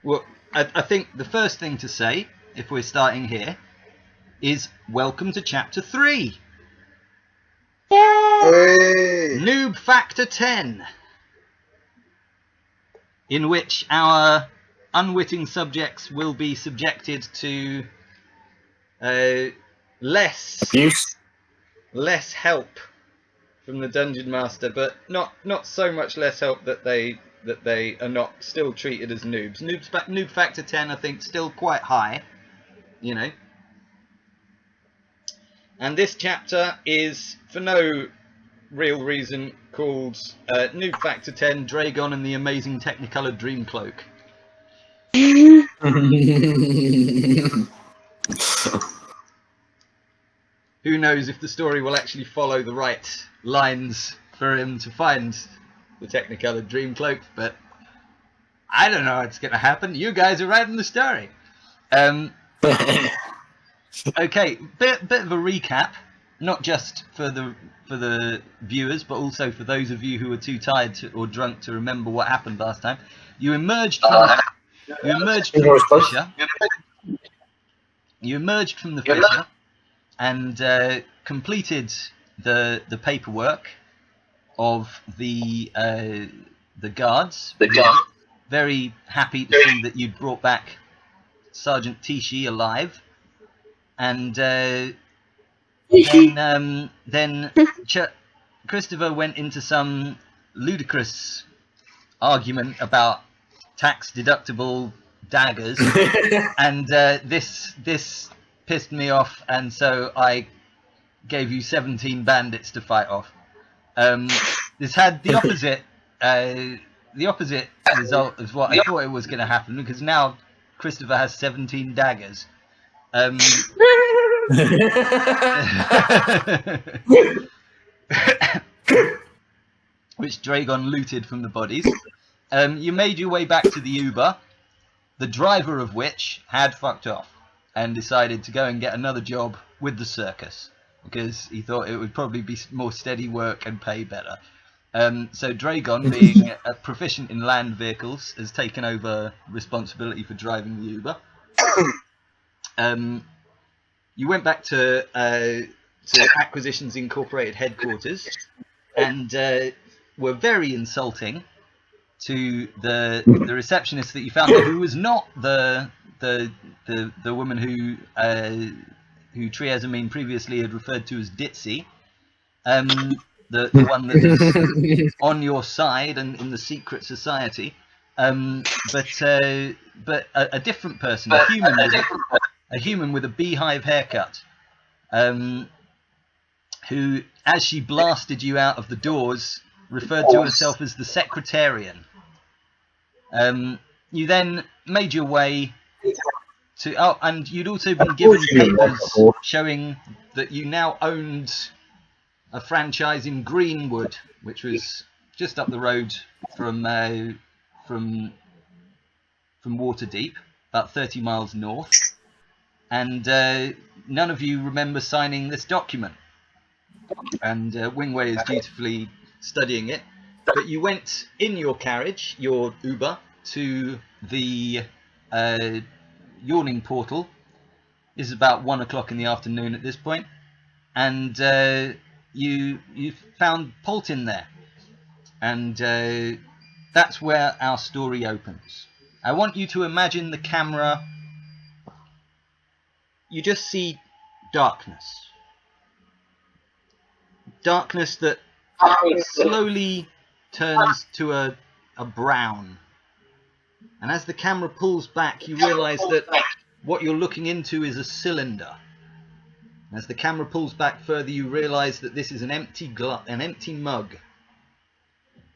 Well, I think the first thing to say, if we're starting here, is welcome to Chapter 3. Hey. Newb Factor 10. In which our unwitting subjects will be subjected to less Abuse. less help from the dungeon master, but not so much less help that they are not still treated as noobs. Newb Factor 10, I think, still quite high, you know. And this chapter is, for no real reason, called Newb Factor 10, Dre'gon and the Amazing Technicolor Dream Cloak. Who knows if the story will actually follow the right lines for him to find the Technicolor Dream Cloak, but I don't know what's going to happen. You guys are writing the story. Okay, bit of a recap, not just for the viewers, but also for those of you who are too tired or drunk to remember what happened last time. You emerged from the fissure. You emerged from the fissure and completed the paperwork of the guards. Very happy to see that you'd brought back Sergeant Tishi alive. And then Christopher went into some ludicrous argument about tax-deductible daggers, and this pissed me off, and so I gave you 17 bandits to fight off. This had the opposite result of what I thought it was going to happen, because now Christopher has 17 daggers. Which Dre'gon looted from the bodies. You made your way back to the Uber, the driver of which had fucked off and decided to go and get another job with the circus because he thought it would probably be more steady work and pay better. So Dre'gon, being proficient in land vehicles, has taken over responsibility for driving the Uber. You went back to Acquisitions Incorporated headquarters and were very insulting to the receptionist that you found there, who was not the woman who Triesamien previously had referred to as Ditzy, the one that is on your side and in the secret society, but a different person, a human with a beehive haircut, who, as she blasted you out of the doors, referred to herself as the Secretarian. You then made your way to... Oh, and you'd also been given papers showing that you now owned a franchise in Greenwood, which was just up the road from Waterdeep, about 30 miles north. And none of you remember signing this document. And Wingway is dutifully studying it. But you went in your carriage, your Uber, to the yawning portal. This is about 1 o'clock in the afternoon at this point. And you found Poltin there. And that's where our story opens. I want you to imagine the camera. You just see darkness. Darkness that slowly turns to a brown. And as the camera pulls back, you realise that what you're looking into is a cylinder. As the camera pulls back further, you realise that this is an empty mug.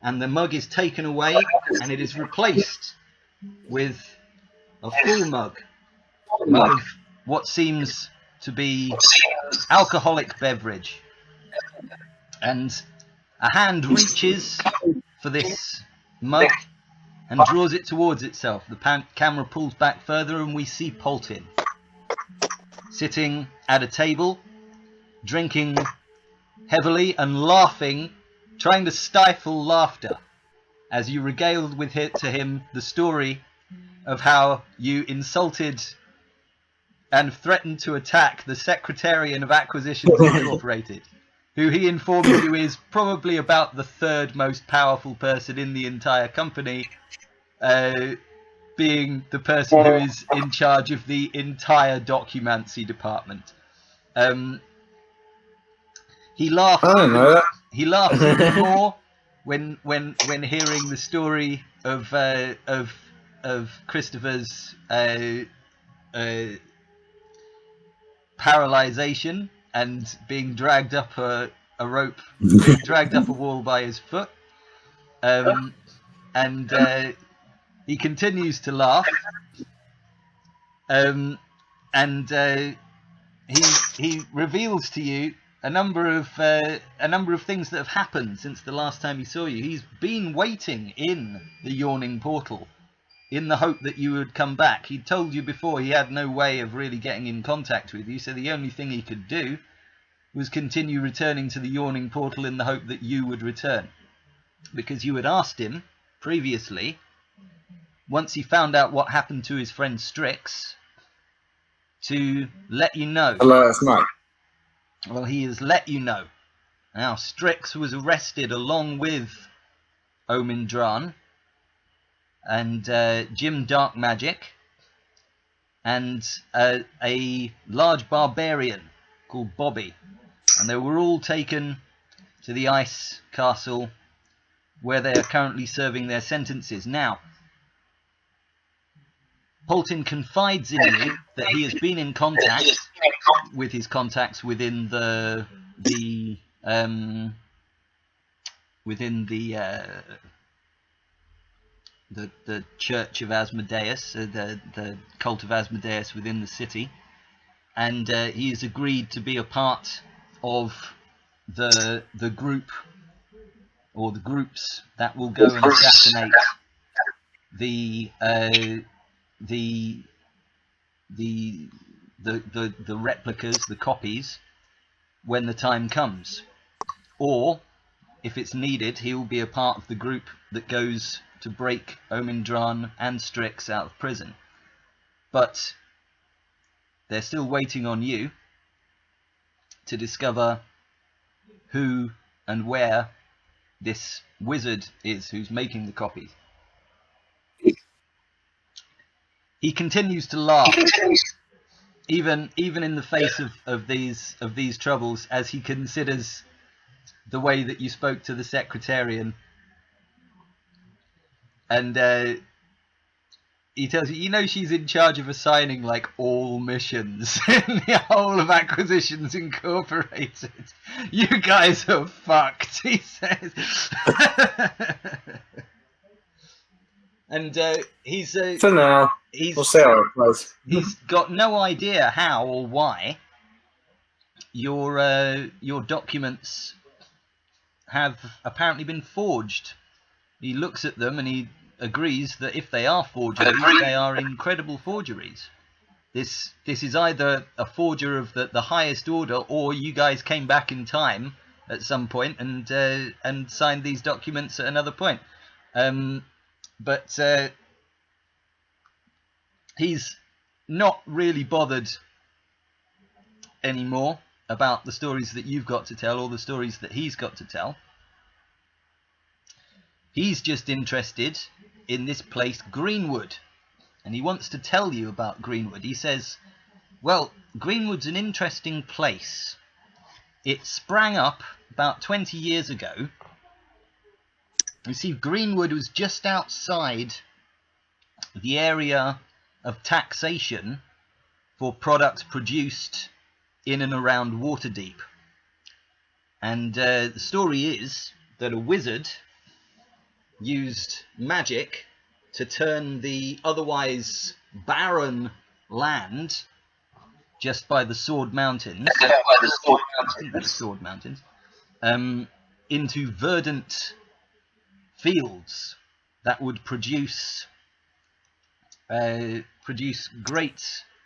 And the mug is taken away, and it is replaced with a full mug of what seems to be alcoholic beverage. And a hand reaches for this mug and draws it towards itself. The camera pulls back further and we see Poltin sitting at a table, drinking heavily and laughing, trying to stifle laughter as you regaled to him the story of how you insulted and threatened to attack the Secretarian of Acquisitions Incorporated, who he informs you is probably about the third most powerful person in the entire company, being the person who is in charge of the entire documancy department. He laughed. I don't know that. He laughs even more when hearing the story of Christopher's paralyzation and being dragged up a rope, dragged up a wall by his foot, and he continues to laugh, and he reveals to you a number of things that have happened since the last time he saw you. He's been waiting in the yawning portal in the hope that you would come back. He told you before he had no way of really getting in contact with you, so the only thing he could do was continue returning to the yawning portal in the hope that you would return, because you had asked him previously, once he found out what happened to his friend Strix, to let you know. Last night. Well, he has let you know. Now, Strix was arrested along with Omindran and Jim Dark Magic and a large barbarian called Bobby. And they were all taken to the ice castle where they are currently serving their sentences. Now, Polton confides in you that he has been in contact with his contacts within the Church of Asmodeus, the cult of Asmodeus within the city, and he has agreed to be a part of the group or the groups that will go and assassinate the replicas, the copies, when the time comes. Or, if it's needed, he will be a part of the group that goes to break Omindran and Strix out of prison. But they're still waiting on you to discover who and where this wizard is who's making the copies. He continues to laugh, even in the face of these troubles, as he considers the way that you spoke to the Secretarian, and he tells you, you know, she's in charge of assigning like all missions in the whole of Acquisitions Incorporated. You guys are fucked, he says. And he's for now. We'll see how it goes. He's got no idea how or why your documents have apparently been forged. He looks at them and he agrees that if they are forgeries, they are incredible forgeries. This is either a forger of the highest order, or you guys came back in time at some point and signed these documents at another point. But he's not really bothered anymore about the stories that you've got to tell or the stories that he's got to tell. He's just interested in this place, Greenwood, and he wants to tell you about Greenwood. He says, well, Greenwood's an interesting place. It sprang up about 20 years ago. You see, Greenwood was just outside the area of taxation for products produced in and around Waterdeep. And the story is that a wizard used magic to turn the otherwise barren land just by the Sword Mountains, into verdant fields that would produce great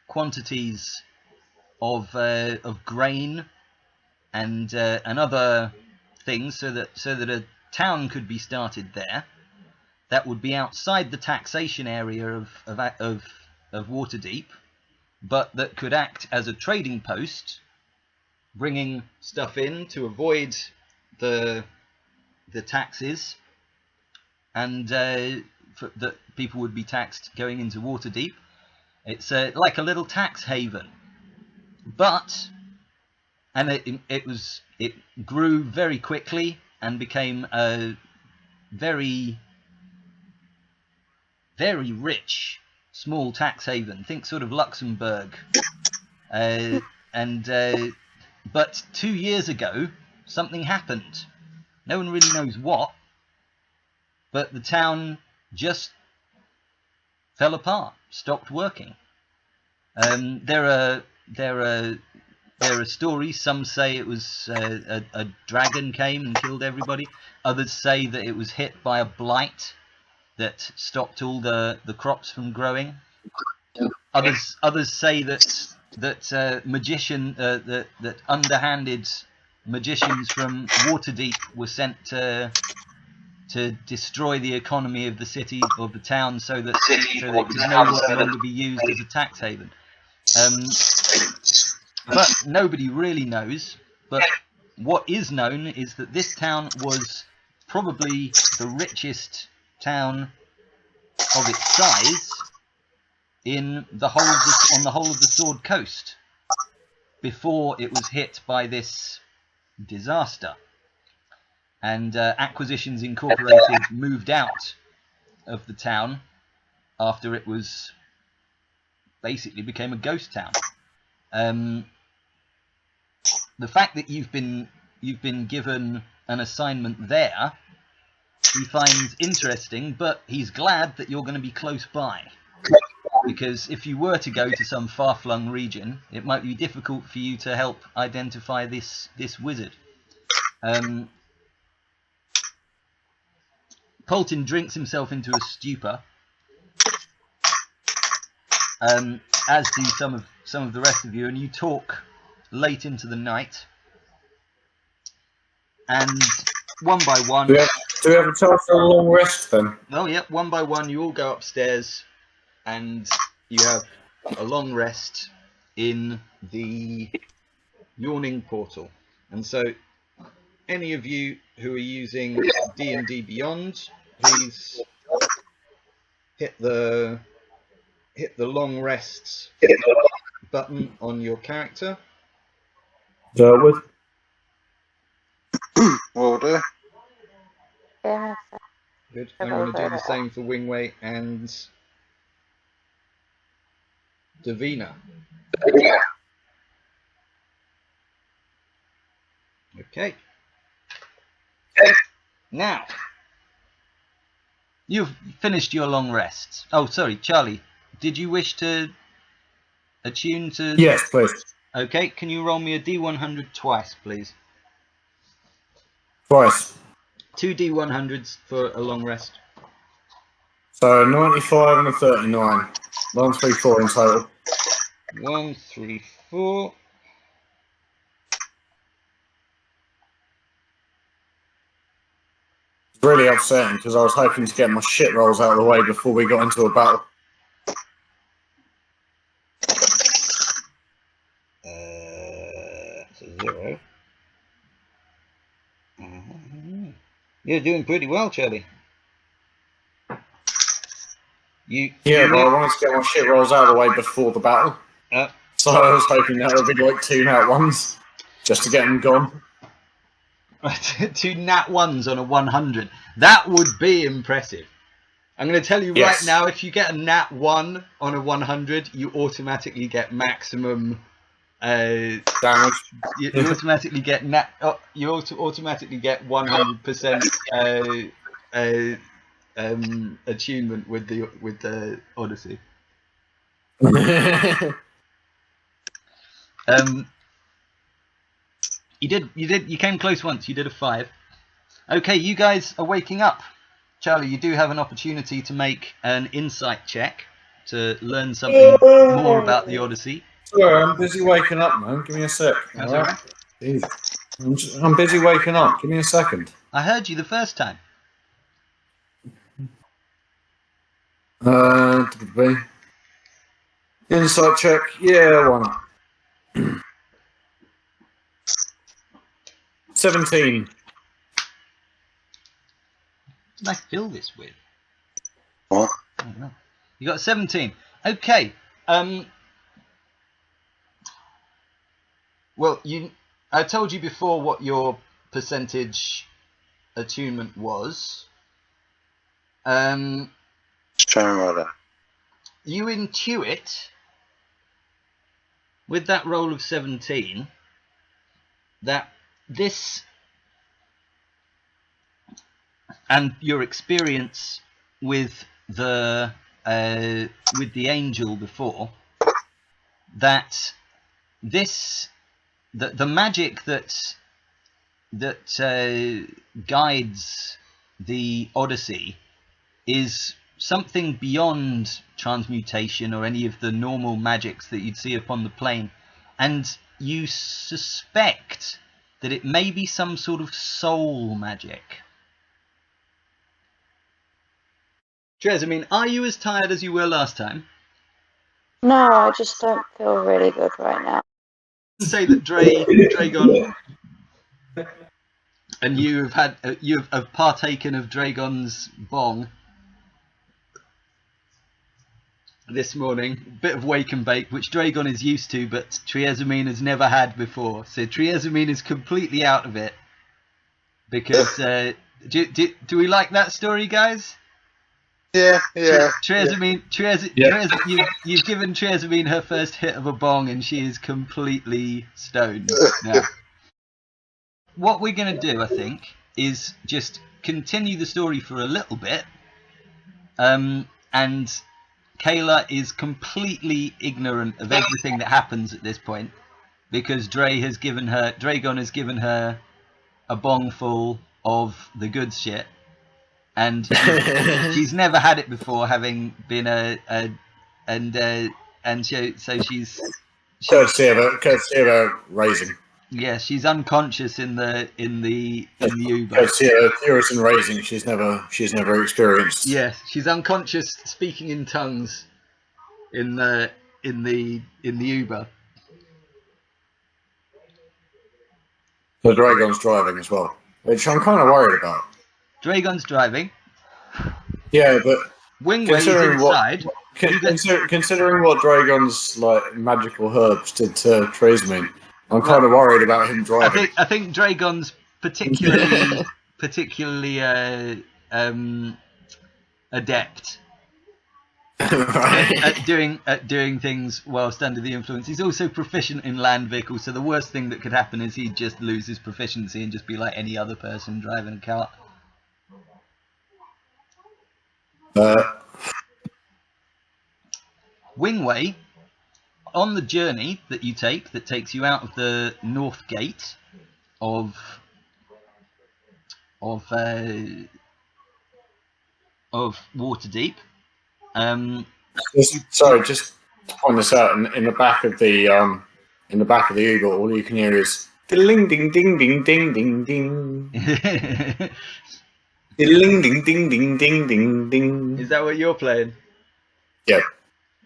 quantities of grain and other things, so that a town could be started there that would be outside the taxation area of Waterdeep, but that could act as a trading post, bringing stuff in to avoid the taxes, and that people would be taxed going into Waterdeep. It's like a little tax haven, and it grew very quickly and became a very, very rich small tax haven. Think sort of Luxembourg. But 2 years ago, something happened. No one really knows what, but the town just fell apart, stopped working. There are stories. Some say it was a dragon came and killed everybody. Others say that it was hit by a blight that stopped all the crops from growing. Others say that underhanded magicians from Waterdeep were sent to destroy the economy of the city or the town, so that it could no longer be used as a tax haven. But nobody really knows. But what is known is that this town was probably the richest town of its size on the whole of the Sword Coast before it was hit by this disaster. And Acquisitions Incorporated moved out of the town after it was basically became a ghost town. The fact that you've been given an assignment there, he finds interesting, but he's glad that you're going to be close by, because if you were to go to some far-flung region, it might be difficult for you to help identify this wizard. Colton drinks himself into a stupor, as do some of the rest of you, and you talk late into the night. And one by one... Do we have a time for a long rest then? Oh, yeah, one by one you all go upstairs and you have a long rest in the Yawning Portal. And so, any of you who are using D&D Beyond, please hit the long rests button on your character. With. Will do. Good. I'm going to do the same for Wingway and Davina. Okay. Now, you've finished your long rests. Oh, sorry, Charlie. Did you wish to attune to... Yes, please. Okay, can you roll me a D100 twice, please? Twice. 2 D100s for a long rest. So 95 and a 39. 134 in total. 1, 3, 4. It's really upsetting because I was hoping to get my shit rolls out of the way before we got into a battle. It's a 0. You're doing pretty well, Charlie. Yeah, but I wanted to get my shit rolls out of the way before the battle. So I was hoping that would be like 2 nat 1s, just to get them gone. 2 nat 1s on a 100. That would be impressive. I'm going to tell you right now, if you get a nat 1 on a 100, you automatically get maximum... damage. You automatically get automatically get 100% attunement with the Odyssey. You came close once. You did a 5. Okay, you guys are waking up. Charlie, you do have an opportunity to make an insight check to learn something more about the Odyssey. Sorry, I'm busy waking up, man. Give me a sec. That's all right. I'm busy waking up. Give me a second. I heard you the first time. Insight check. Yeah, why not? 17. What did I fill this with? What? I don't know. You got 17. Okay. Well, I told you before what your percentage attunement was. Just trying to remember that. You intuit with that roll of 17 that this and your experience with the angel before, that this the magic that guides the Odyssey is something beyond transmutation or any of the normal magics that you'd see upon the plane, and you suspect that it may be some sort of soul magic. Triesamien, are you as tired as you were last time? No, I just don't feel really good right now. Say that Dre'gon, and you have partaken of Dre'gon's bong this morning. Bit of wake and bake, which Dre'gon is used to, but Triesamien has never had before. So Triesamien is completely out of it because do we like that story, guys? Yeah. Triesamien, you've given Triesamien her first hit of a bong, and she is completely stoned now. What we're going to do, I think, is just continue the story for a little bit, and Kayla is completely ignorant of everything that happens at this point because Dre'gon has given her a bong full of the good shit. And she's never had it before, having been so she's Courtesy of a raising. Yeah, she's unconscious in the Uber. Courtesy of a Puritan raising. She's never experienced. Yes, she's unconscious, speaking in tongues in the Uber. The Dre'gon's driving as well, which I'm kind of worried about. Dre'gon's driving. Yeah, but Wingway is inside. Considering what Dre'gon's magical herbs did to Triesamien, I'm kind of worried about him driving. I think Dre'gon's particularly adept at doing things whilst under the influence. He's also proficient in land vehicles, so the worst thing that could happen is he'd just lose his proficiency and just be like any other person driving a car. Wingway, on the journey that you take, that takes you out of the north gate of Waterdeep. Just to point this out, in the back of the Uber, all you can hear is ding ding ding ding ding ding ding. Ding ding ding ding ding ding ding. Is that what you're playing? Yeah.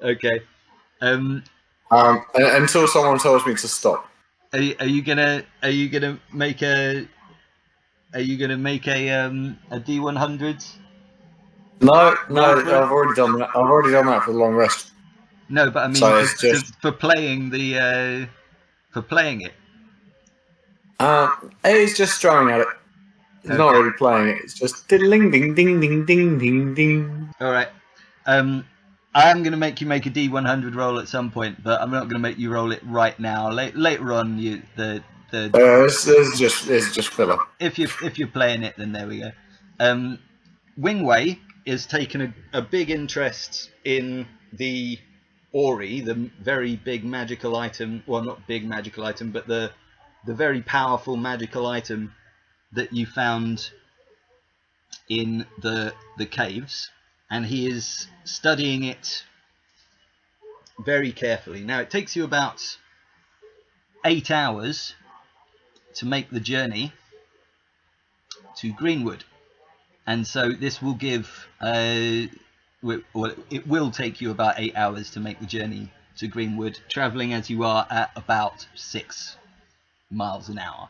Okay. Until someone tells me to stop. Are you gonna make a D100? No, I've already done that. I've already done that for the long rest. No, but I mean so for playing it. It's just throwing at it. It's not really playing it. It's just ding ding ding ding ding ding ding. All right. I am going to make you make a D100 roll at some point, but I'm not going to make you roll it right now. Later on, This is just filler. If you're playing it, then there we go. Wingway is taken a big interest in the Ori, the very big magical item. Well, not big magical item, but the very powerful magical item that you found in the caves, and he is studying it very carefully. Now, it takes you about 8 hours to make the journey to Greenwood, and so this will give it will take you about 8 hours to make the journey to Greenwood, travelling as you are at about 6 miles an hour.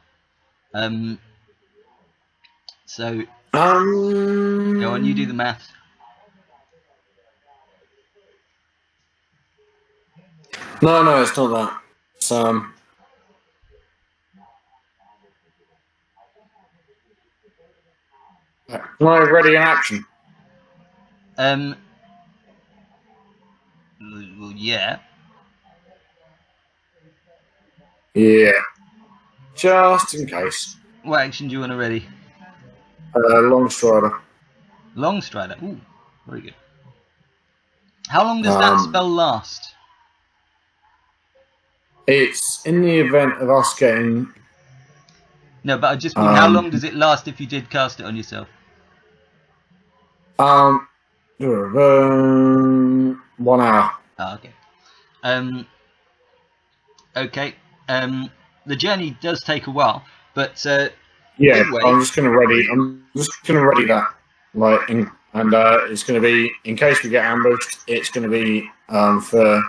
So go on, you do the maths. No, it's not that. It's right, ready in action. Well, yeah. Yeah. Just in case. What action do you want to ready? Long strider. Long strider. Ooh, very good. How long does that spell last? It's in the event of us getting... No, but I just mean, how long does it last if you did cast it on yourself? 1 hour. Oh, okay. Okay. The journey does take a while, but yeah, anyway, I'm just gonna ready that. It's gonna be in case we get ambushed. It's gonna be for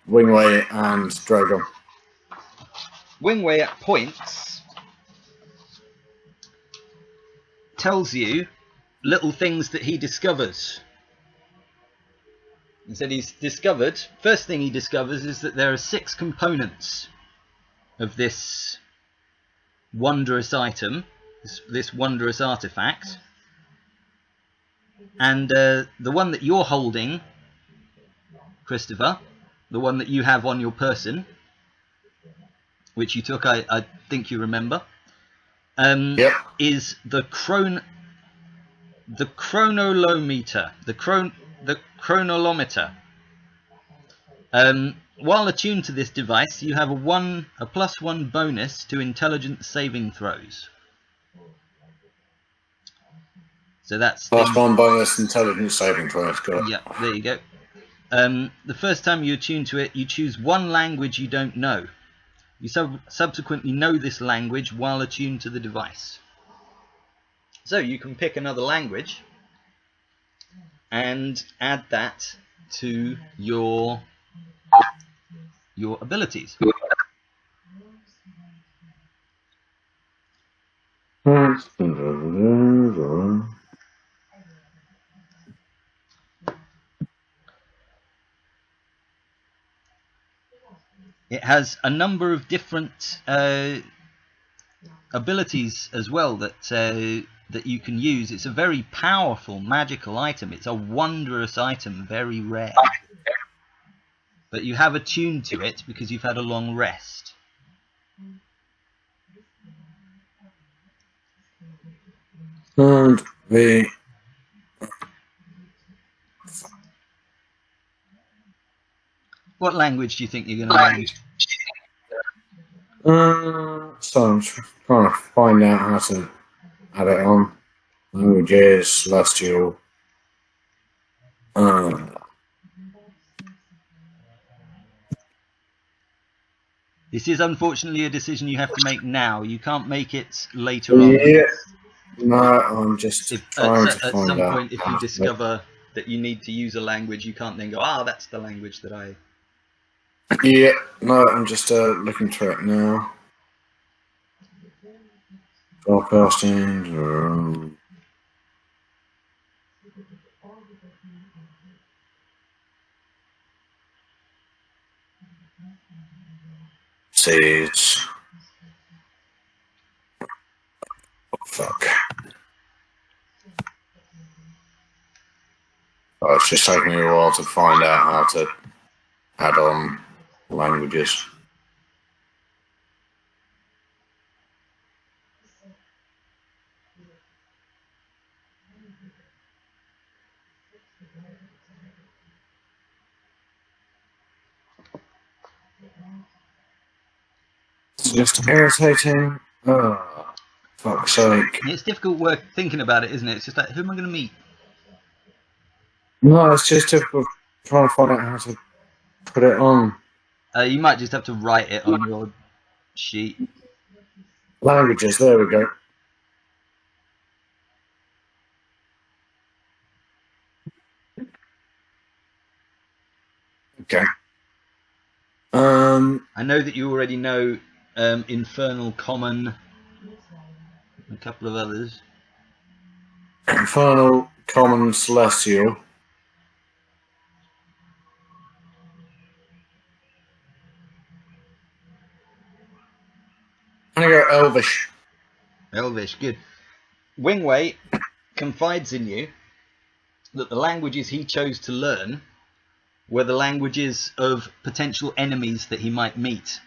Wingway and Dre'gon. Wingway at points tells you little things that he discovers. He said he's discovered, first thing he discovers is that there are 6 components of this wondrous item, this wondrous artifact. And the one that you're holding, Christopher, the one that you have on your person, which you took, I think you remember, Yep. is the chronolometer. The chronolometer. While attuned to this device, you have a +1 bonus to intelligence saving throws. So that's +1 bonus intelligence saving throws. Got it. Yeah, there you go. The first time you attune to it, you choose one language you don't know. You subsequently know this language while attuned to the device. So you can pick another language and add that to your abilities. It has a number of different abilities as well that you can use. It's a very powerful magical item. It's a wondrous item, very rare. But you have attuned to it because you've had a long rest. And the What language do you think you're going to learn? So I'm trying to find out how to add it on. Languages, celestial. This is unfortunately a decision you have to make now. You can't make it later on. Yeah. No, I'm just trying to find out. At some point, if you discover that you need to use a language, you can't then go, that's the language that I... Yeah, no, I'm just looking through it now. Broadcasting. Seeds. Oh, fuck. Oh, it's just taking me a while to find out how to add on languages. It's just irritating. Oh, fuck's sake. It's difficult work thinking about it, isn't it? It's just like, who am I going to meet? No, it's just difficult trying to find out how to put it on. You might just have to write it on your sheet. Languages, there we go. Okay. I know that you already know Infernal, Common, a couple of others. Infernal, Common, Celestial. I'm going to go Elvish. Elvish, good. Wingway confides in you that the languages he chose to learn were the languages of potential enemies that he might meet,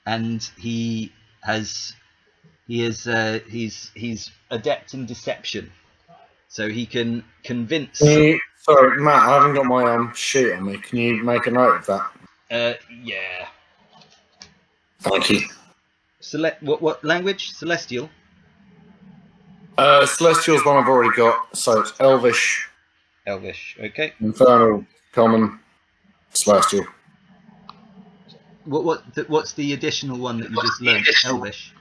and he's adept in deception, so he can convince. Sorry, Matt, I haven't got my sheet on me. Can you make a note of that? Yeah. Thank you. What language? Celestial. Celestial's one I've already got, so it's Elvish. Elvish, okay. Infernal, Common, Celestial. What's the additional one that you just learned? Elvish.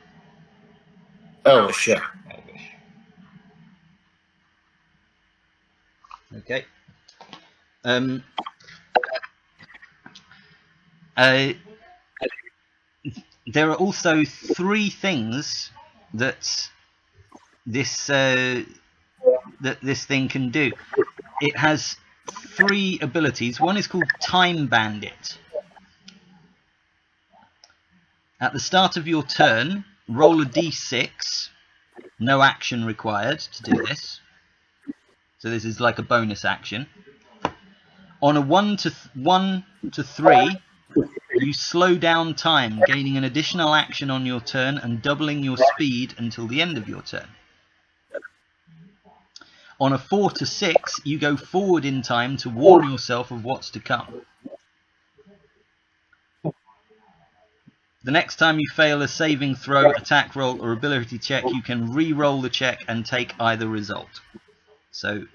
Elvish, yeah. Elvish. Okay. There are also 3 things that this thing can do. It has 3 abilities. One is called Time Bandit. At the start of your turn, roll a d6. No action required to do this. So this is like a bonus action. On a 1 to 3, you slow down time, gaining an additional action on your turn and doubling your speed until the end of your turn. On a 4 to 6, you go forward in time to warn yourself of what's to come. The next time you fail a saving throw, attack roll, or ability check, you can re-roll the check and take either result. So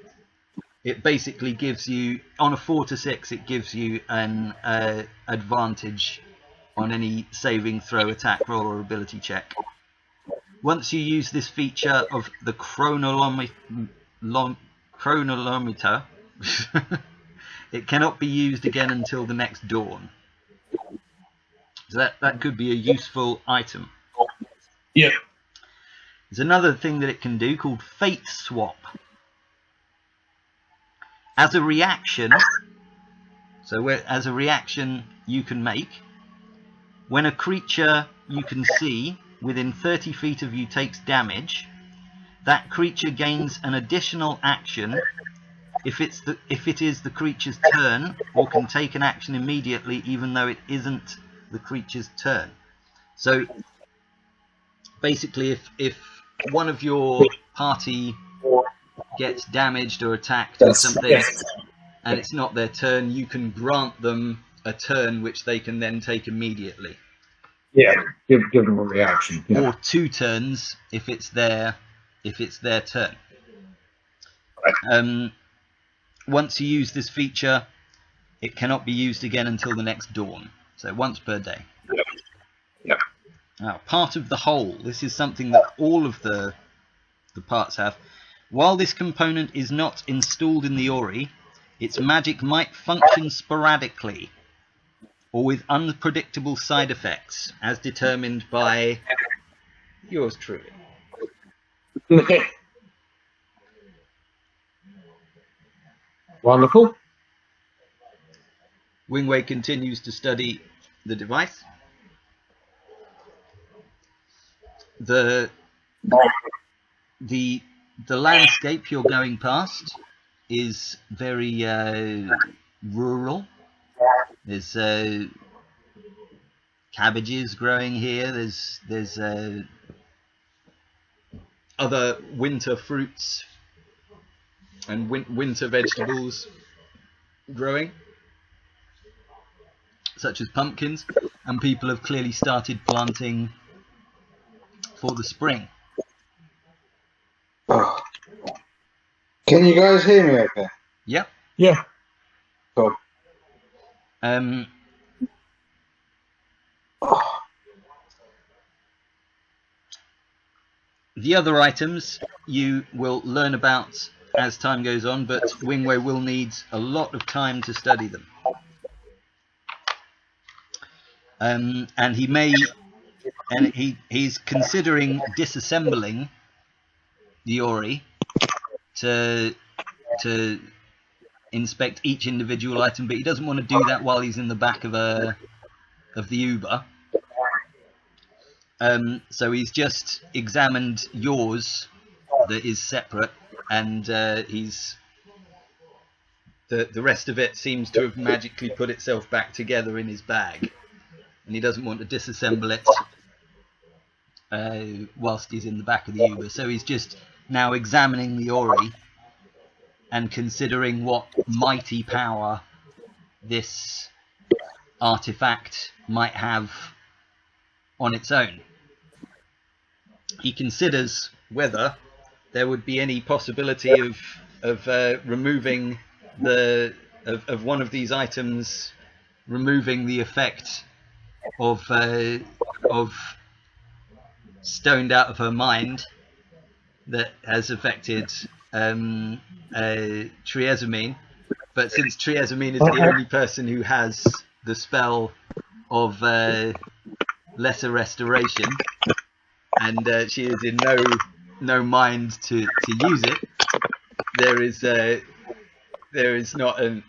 it basically gives you, on a 4 to 6, it gives you an advantage on any saving throw, attack roll, or ability check. Once you use this feature of the chronolometer, it cannot be used again until the next dawn. So that could be a useful item. Yeah. There's another thing that it can do called Fate Swap. As a reaction, you can make, when a creature you can see within 30 feet of you takes damage, that creature gains an additional action if it is the creature's turn, or can take an action immediately even though it isn't the creature's turn. So basically, if one of your party gets damaged or attacked or something, and it's not their turn, you can grant them a turn which they can then take immediately. Yeah, give them a reaction. Yeah. Or 2 turns if it's their turn. Right. Once you use this feature, it cannot be used again until the next dawn. So once per day. Yep. Now, part of the whole. This is something that all of the parts have. While this component is not installed in the Ori, its magic might function sporadically or with unpredictable side effects, as determined by yours truly. Wonderful. Wingway continues to study the device. The landscape you're going past is very rural. There's cabbages growing here. There's other winter fruits and winter vegetables growing, such as pumpkins, and people have clearly started planting for the spring. Oh. Can you guys hear me okay? Yep. Yeah. Cool. The other items you will learn about as time goes on, but Wingway will need a lot of time to study them. and he's considering disassembling the Ori to inspect each individual item, but he doesn't want to do that while he's in the back of the Uber. So he's just examined yours that is separate, and the rest of it seems to have magically put itself back together in his bag, and he doesn't want to disassemble it whilst he's in the back of the Uber. So he's just now examining the Ori and considering what mighty power this artifact might have on its own. He considers whether there would be any possibility of removing of one of these items, removing the effect of stoned out of her mind that has affected Triesamien. But since Triesamien is the only person who has the spell of lesser restoration, and she is in no mind to use it, there is not an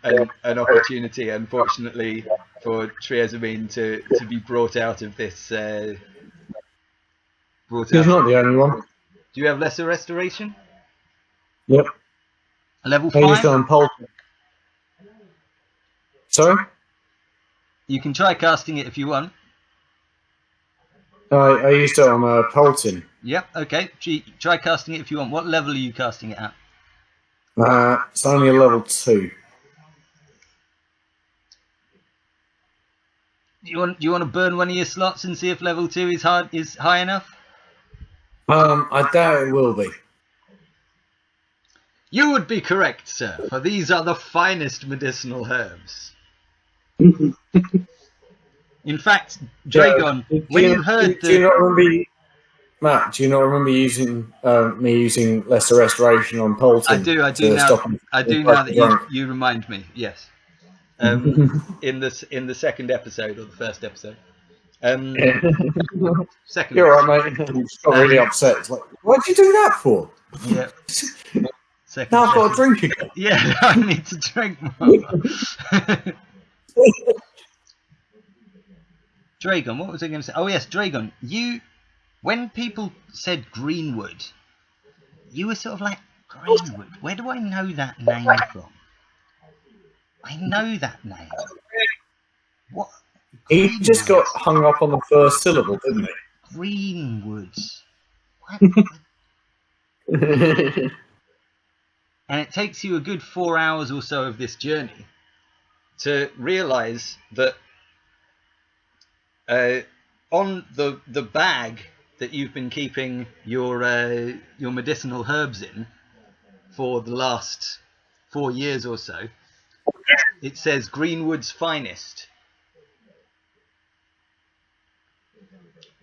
opportunity, unfortunately, for Triesamien to be brought out of this. He's not the only one. Do you have lesser restoration? Yep. Level I used 5? it on Polton. Sorry? You can try casting it if you want. I used it on Polton. Yep, okay. Try casting it if you want. What level are you casting it at? It's only a level 2. Do you want to burn one of your slots and see if level 2 is high enough? I doubt it will be. You would be correct, sir, for these are the finest medicinal herbs. In fact, Dre'gon, when you heard do you not remember, Matt? Do you not remember using me using lesser restoration on Polton? I do now. I do now that you remind me. Yes. In the second episode or the first episode. Second. You're right, mate. I'm really upset. It's like, why'd you do that for? Yeah. Second. Now I've got a drink again. Yeah, I need to drink more. Dre'gon, what was I going to say? Oh yes, Dre'gon. When people said Greenwood, you were sort of like, Greenwood? Where do I know that name from? I know that name. What? He Greenwood? just got hung up on the first syllable, didn't he? Greenwood. What? And it takes you a good 4 hours or so of this journey to realise that on the bag that you've been keeping your medicinal herbs in for the last 4 years or so, it says Greenwood's finest.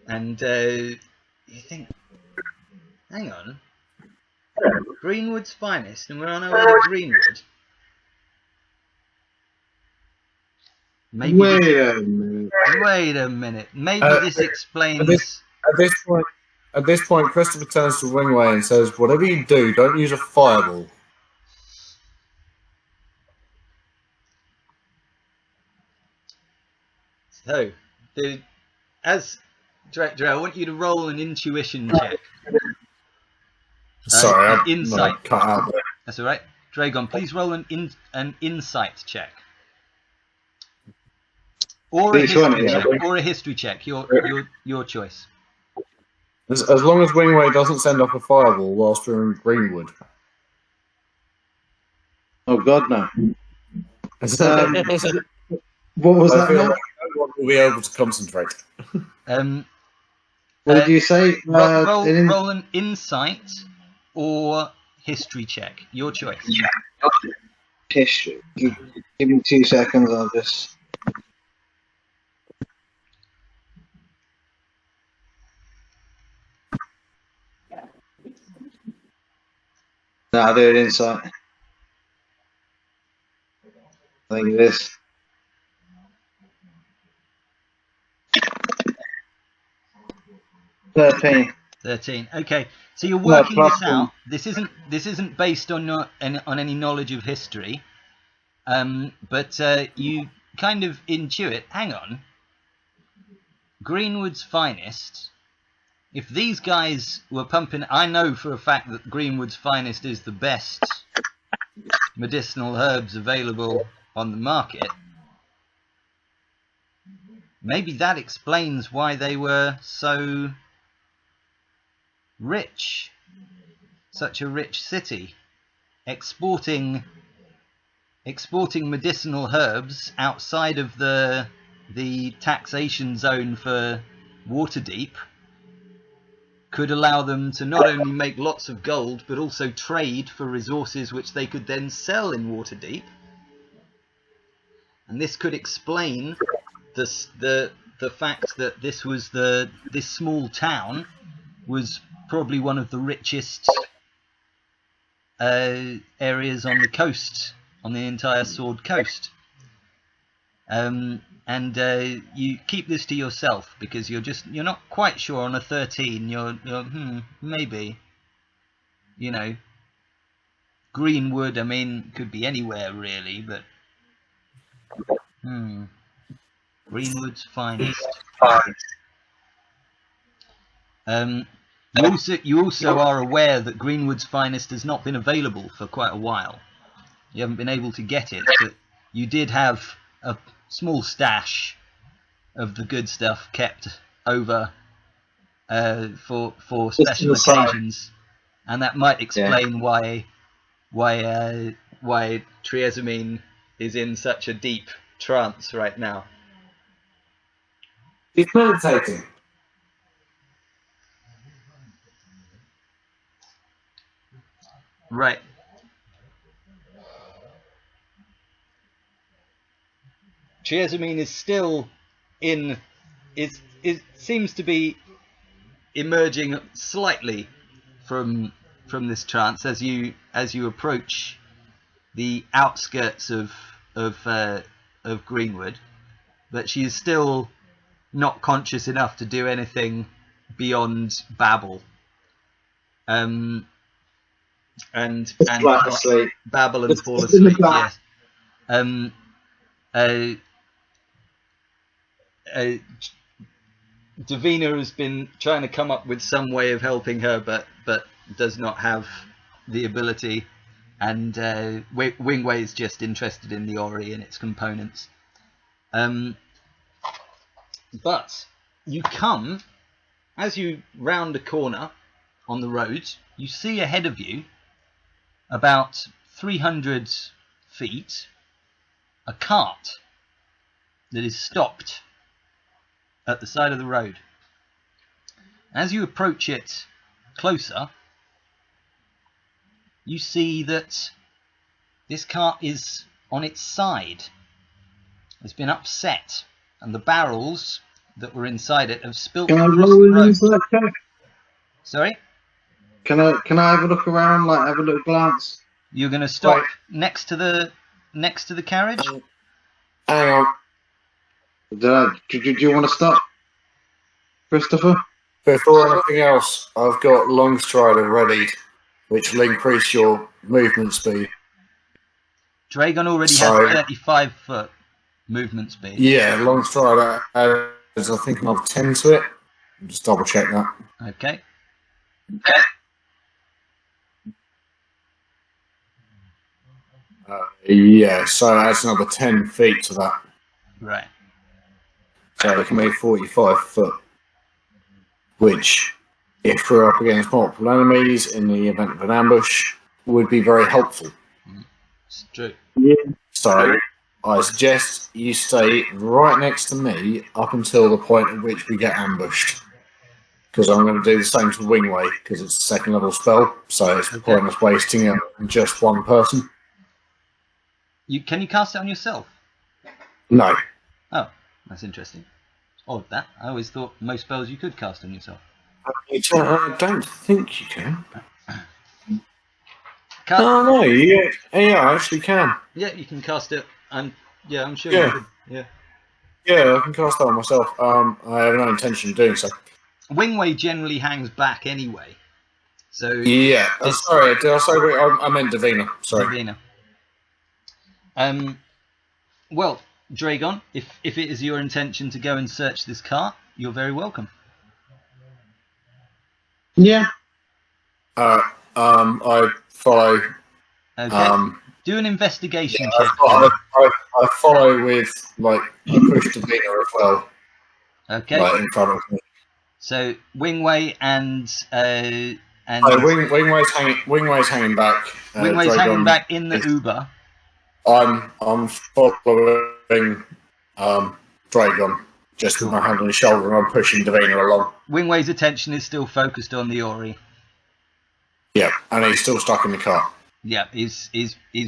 And you think, hang on, Greenwood's finest, and we're on our way to Greenwood. Maybe wait a minute. Maybe this explains. At this point, Christopher turns to Wingway and says, "Whatever you do, don't use a fireball." So, as Director, I want you to roll an intuition check. Sorry, I'm insight. cut out there. That's all right. Dre'gon, please roll an insight check. Or a history check. Your choice. As long as Wingway doesn't send off a fireball whilst we're in Greenwood. Oh God, no. What was that? Like we'll be able to concentrate. What did you say? Roll an insight or history check. Your choice. History. Give me 2 seconds. I'll just. No, I'll do an insight. I think it is. 13. 13. Okay, so you're No, working plus this out. one. This isn't based on any knowledge of history, but you kind of intuit. Hang on, Greenwood's finest. If these guys were pumping, I know for a fact that Greenwood's finest is the best medicinal herbs available on the market. Maybe that explains why they were so rich, such a rich city, exporting medicinal herbs outside of the taxation zone for Waterdeep could allow them to not only make lots of gold but also trade for resources which they could then sell in Waterdeep. And this could explain the fact that this small town was probably one of the richest areas on the coast, on the entire Sword Coast. And you keep this to yourself because you're not quite sure on a 13. You're maybe, you know, Greenwood. I mean, could be anywhere really, but Greenwood's finest. You also are aware that Greenwood's finest has not been available for quite a while. You haven't been able to get it, but you did have a small stash of the good stuff kept over for special occasions, and that might explain why Triesamien is in such a deep trance right now. He's meditating. Right. Triesamien is still in. It seems to be emerging slightly from this trance as you approach the outskirts of Greenwood, but she is still not conscious enough to do anything beyond babble. And babble and fall asleep. Yes. Davina has been trying to come up with some way of helping her, but does not have the ability. And Wingway is just interested in the Ori and its components. But you come, as you round a corner on the road, you see ahead of you, about 300 feet, a cart that is stopped at the side of the road. As you approach it closer, you see that this cart is on its side. It's been upset, and the barrels that were inside it have spilt Can I across roll the an road. insight check? Sorry? Can I have a look around, like have a little glance? You're going to stop Right. next to the carriage? Hang on. Do you want to stop, Christopher? Before anything else, I've got Long Strider ready, which will increase your movement speed. Dre'gon already Sorry. has 35 foot movement speed. Yeah, Long Strider adds, I think, another 10 to it. Just double check that. Okay. Yeah, so that's another 10 feet to that. Right. So it can be 45 foot. Which, if we're up against multiple enemies in the event of an ambush, would be very helpful. It's true. So I suggest you stay right next to me up until the point at which we get ambushed. Because I'm going to do the same to Wingway, because it's a second level spell, so it's pointless wasting it on just one person. Can you cast it on yourself? No. Oh, that's interesting. Odd that. I always thought most spells you could cast on yourself. I don't think you can. Oh no, yeah, I actually can. Yeah, you can cast it. I'm sure Yeah. you could. Yeah. Yeah, I can cast that on myself. I have no intention of doing so. Wingway generally hangs back anyway. So Yeah. Sorry, did I say I meant Davina? Sorry. Davina. Well, Dre'gon, if it is your intention to go and search this cart, you're very welcome. Yeah. I follow. Okay. Do an investigation Yeah, check. I follow with like push Davina as well. Okay. Like in front of me. So Wingway and Wingway's hanging back. Wingway's hanging back in the Uber. I'm following Dre'gon, just with my hand on his shoulder, and I'm pushing Davina along. Wingway's attention is still focused on the Ori. Yeah, and he's still stuck in the car. Yeah, he's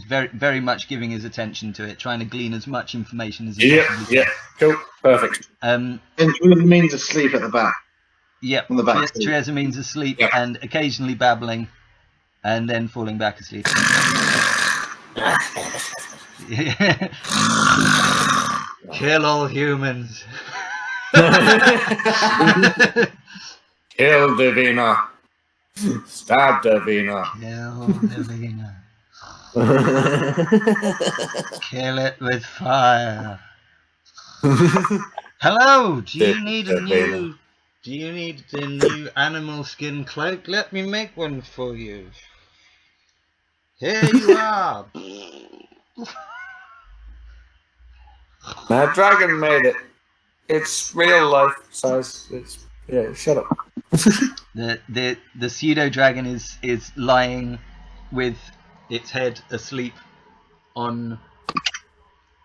very very much giving his attention to it, trying to glean as much information as he possibly can. Yeah, cool, perfect. And Triesamien asleep at the back. Yep, On the back. Triasamien's asleep Yep. and occasionally babbling, and then falling back asleep. Kill all humans. Kill Davina. Stab Davina. Kill Davina. Kill it with fire. Hello. Do you need a new animal skin cloak? Let me make one for you. Here you are. My dragon made it. It's real life size. It's yeah. Shut up. The pseudo dragon is lying with its head asleep on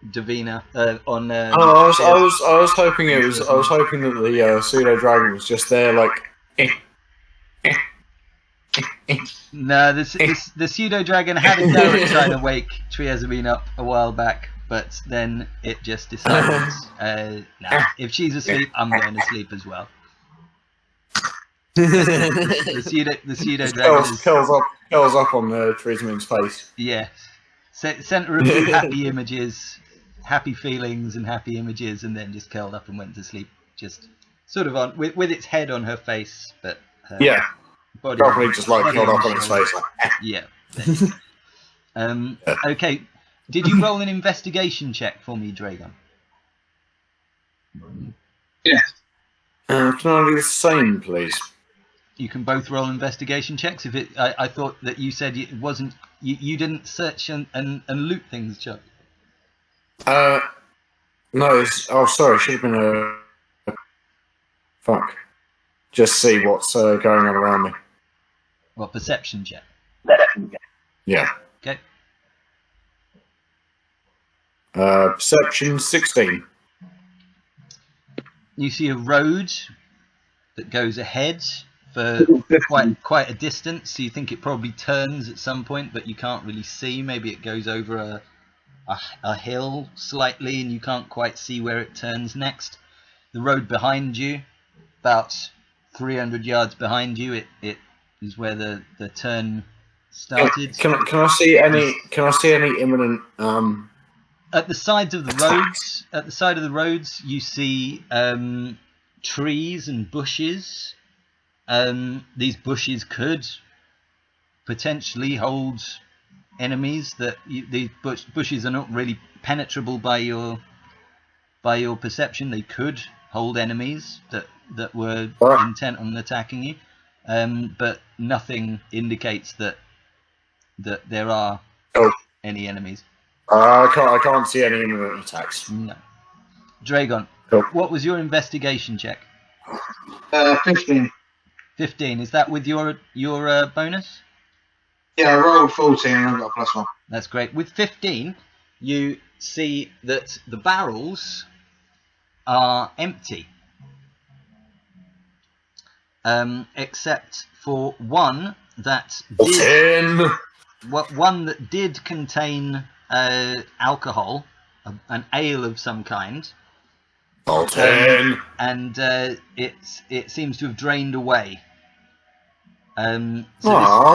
Davina. I was hoping it was. I was hoping that the pseudo dragon was just there, like. No, the pseudo dragon had a go at trying to wake Triesamien up a while back, but then it just decided, nah, if she's asleep, I'm going to sleep as well. The pseudo dragon curls up on the Triesamien's face. Yeah, centre of happy images, happy feelings, and happy images, and then just curled up and went to sleep, just sort of on with its head on her face, but Yeah. body Probably just like body curled up her on his shoulder. face. Like, Yeah. Okay. Did you roll an investigation check for me, Dre'gon? Yeah. can I do the same, please? You can both roll investigation checks. If it, I thought that you said it wasn't. You didn't search and loot things, Chuck. No. Sorry. Should have been a. Fuck. Just see what's going on around me. Well, perception check. Yeah. Okay. Perception 16. You see a road that goes ahead for quite a distance. So you think it probably turns at some point, but you can't really see. Maybe it goes over a hill slightly, and you can't quite see where it turns next. The road behind you, about 300 yards behind you, it is where the turn started. Can I see any? Can I see any imminent? At the sides of the roads, you see trees and bushes. These bushes could potentially hold enemies. These bushes are not really penetrable by your perception. They could hold enemies that were intent on attacking you, but nothing indicates that there are any enemies. I can't see any imminent attacks. No. Dre'gon, what was your investigation check? 15. 15. Is that with your bonus? Yeah, I rolled 14 and I got a +1. That's great. With 15, you see that the barrels are empty, except for one that did contain alcohol, an ale of some kind. And it seems to have drained away. So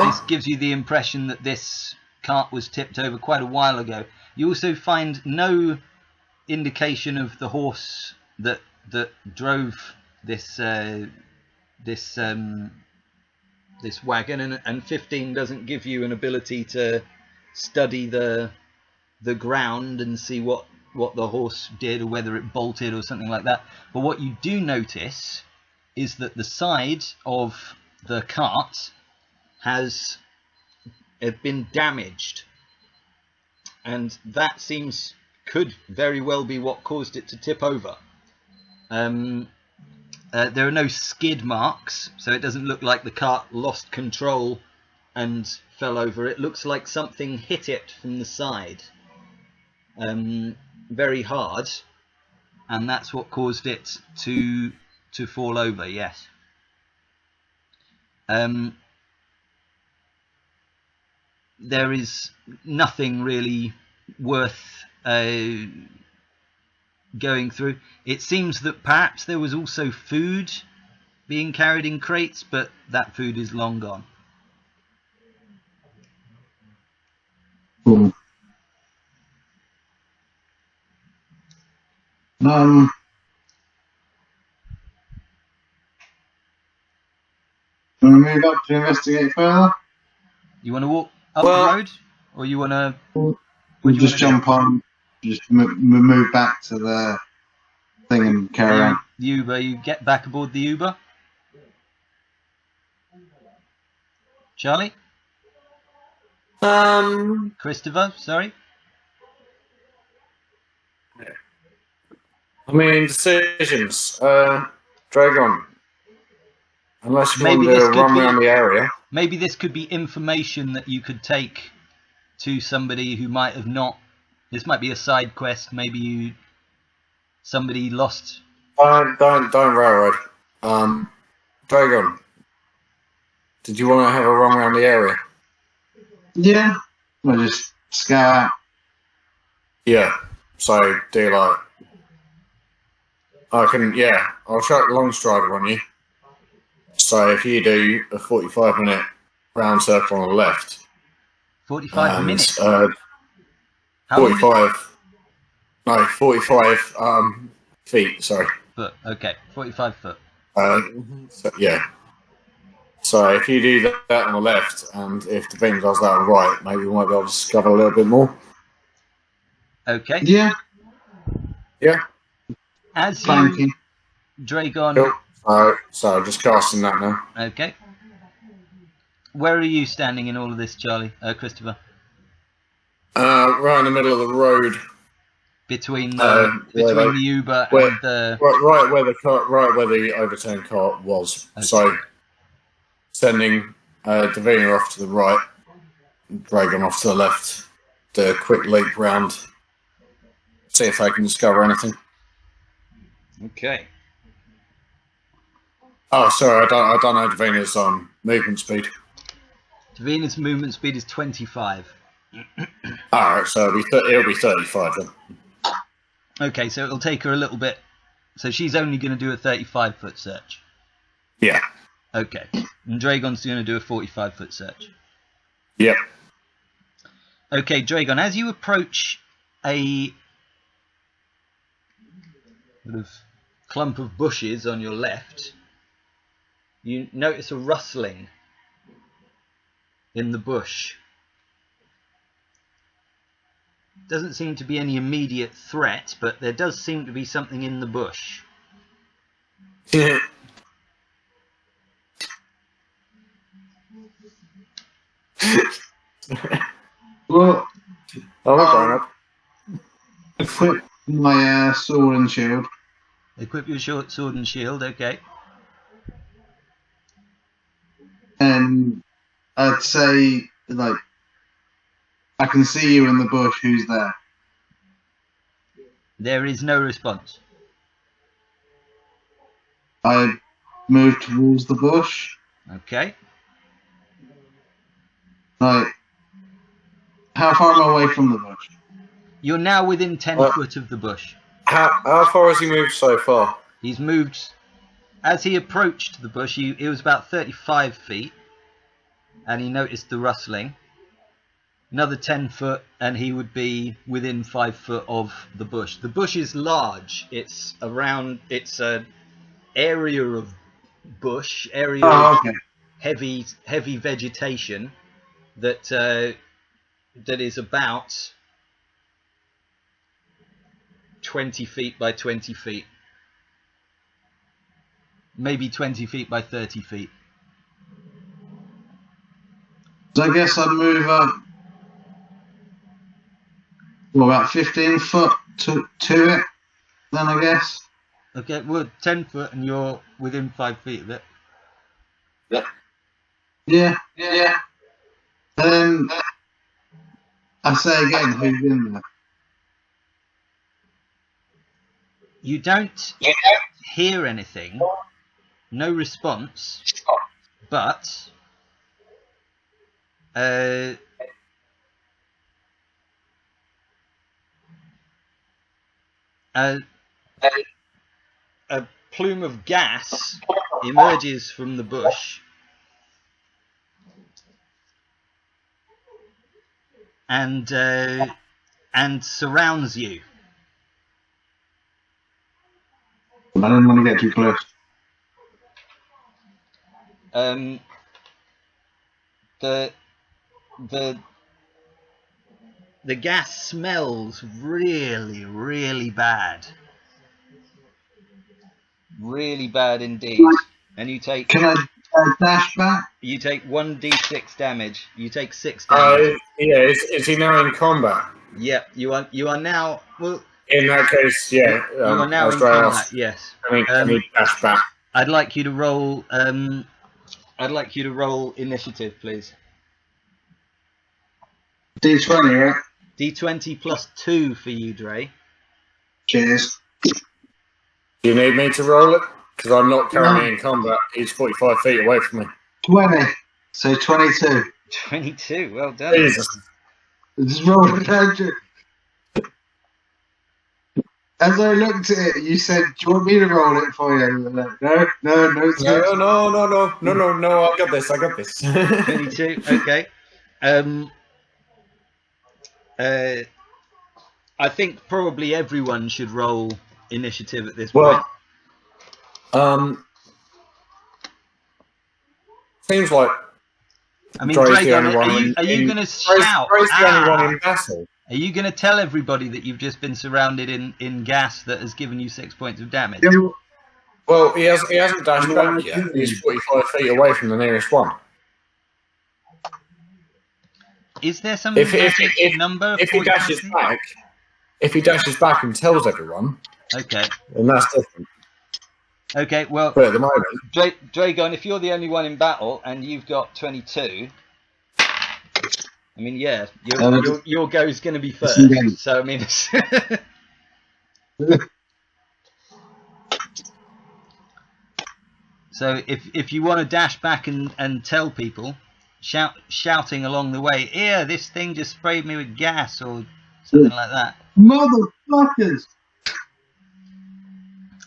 this gives you the impression that this cart was tipped over quite a while ago. You also find no indication of the horse that drove this this this wagon, and 15 doesn't give you an ability to study the ground and see what the horse did or whether it bolted or something like that. But what you do notice is that the side of the cart has been damaged, and that could very well be what caused it to tip over. There are no skid marks, so it doesn't look like the cart lost control and fell over. It looks like something hit it from the side very hard, and that's what caused it to fall over. Yes. There is nothing really worth going through. It seems that perhaps there was also food being carried in crates, but that food is long gone. Cool. Want to move up to investigate further? You want to walk up the road, or you want to? We'll just jump on, just move back to the thing and carry on. The Uber, you get back aboard the Uber. Charlie? Christopher, sorry? I mean, decisions. Dre'gon. Unless you Maybe want this to could run be- around the area. Maybe this could be information that you could take to somebody who might have not... This might be a side quest. Maybe somebody lost... Don't railroad. Dre'gon. Did you want to have a run around the area? Yeah, we'll just scout out. Yeah. So do like. I'll chuck long strider on you. So if you do a 45-minute round circle on the left. 45 minutes? How 45. No, 45 feet, sorry. Foot, okay. 45 foot. So if you do that on the left, and if the beam does that on the right, maybe we might be able to discover a little bit more. Okay. Yeah. Yeah. As Thank you... you. Dragon... Cool. So just casting that now. Okay. Where are you standing in all of this, Charlie? Christopher? Right in the middle of the road. Between the Uber and the... Right where the overturned cart was. Okay. So sending Davina off to the right, Dre'gon off to the left. Do a quick leap round. See if they can discover anything. Okay. Oh, sorry, I don't know Davina's movement speed. Davina's movement speed is 25. Alright, so it'll be 35 then. Okay, so it'll take her a little bit. So she's only going to do a 35-foot search. Yeah. Okay. And Dragon's going to do a 45-foot search. Yep. Okay, Dre'gon, as you approach a sort of clump of bushes on your left, you notice a rustling in the bush. Doesn't seem to be any immediate threat, but there does seem to be something in the bush. Well, Oh, we're going up. equip my sword and shield. Equip your short sword and shield, okay. And I'd say, like, I can see you in the bush. Who's there? There is no response. I move towards the bush. Okay. Like, how far am I away from the bush? You're now within 10 foot of the bush. How far has he moved so far? He's moved... As he approached the bush, it was about 35 feet. And he noticed the rustling. Another 10 foot, and he would be within 5 foot of the bush. The bush is large. It's an area of bush area. Oh, okay. Heavy vegetation that is about 20 feet by 20 feet, maybe 20 feet by 30 feet. So I guess I'd move up, about 15 foot to it, then I guess. Okay, well, 10 foot and you're within 5 feet of it. Yeah. And then I say again, who's in there? You don't hear anything, no response, but a plume of gas emerges from the bush and surrounds you. I don't want to get too close. The gas smells really, really bad. Really bad indeed. And you take... Can I dash back? You take 1d6 damage. You take 6 damage. Yeah, is he now in combat? Yep, you are now... Well, in that case, yeah. You are now in combat, yes. I need dash back. I'd like you to roll... initiative, please. D20, right? D20 plus 2 for you, Dre. Cheers. Do you need me to roll it? Because I'm not currently in combat. He's 45 feet away from me. 20. So 22. 22, well done. Jesus. Just roll it down. As I looked at it, you said, "Do you want me to roll it for you?" And I'm like, no. No, I got this. 22, okay. I think probably everyone should roll initiative at this point. Seems like. I mean, Dre'gon, are you going to shout? Dre's the only one in battle. Are you going to tell everybody that you've just been surrounded in gas that has given you 6 points of damage? Well, he hasn't dashed back yet. He's 45 feet away from the nearest one. Is there some if number? If he dashes back and tells everyone, okay, then that's different. Okay, well, but at the moment, Dre'gon, if you're the only one in battle and you've got 22, I mean, yeah, your go is going to be first. So I mean, so if you want to dash back and tell people, shouting along the way, "Here, this thing just sprayed me with gas," or something like that. Motherfuckers!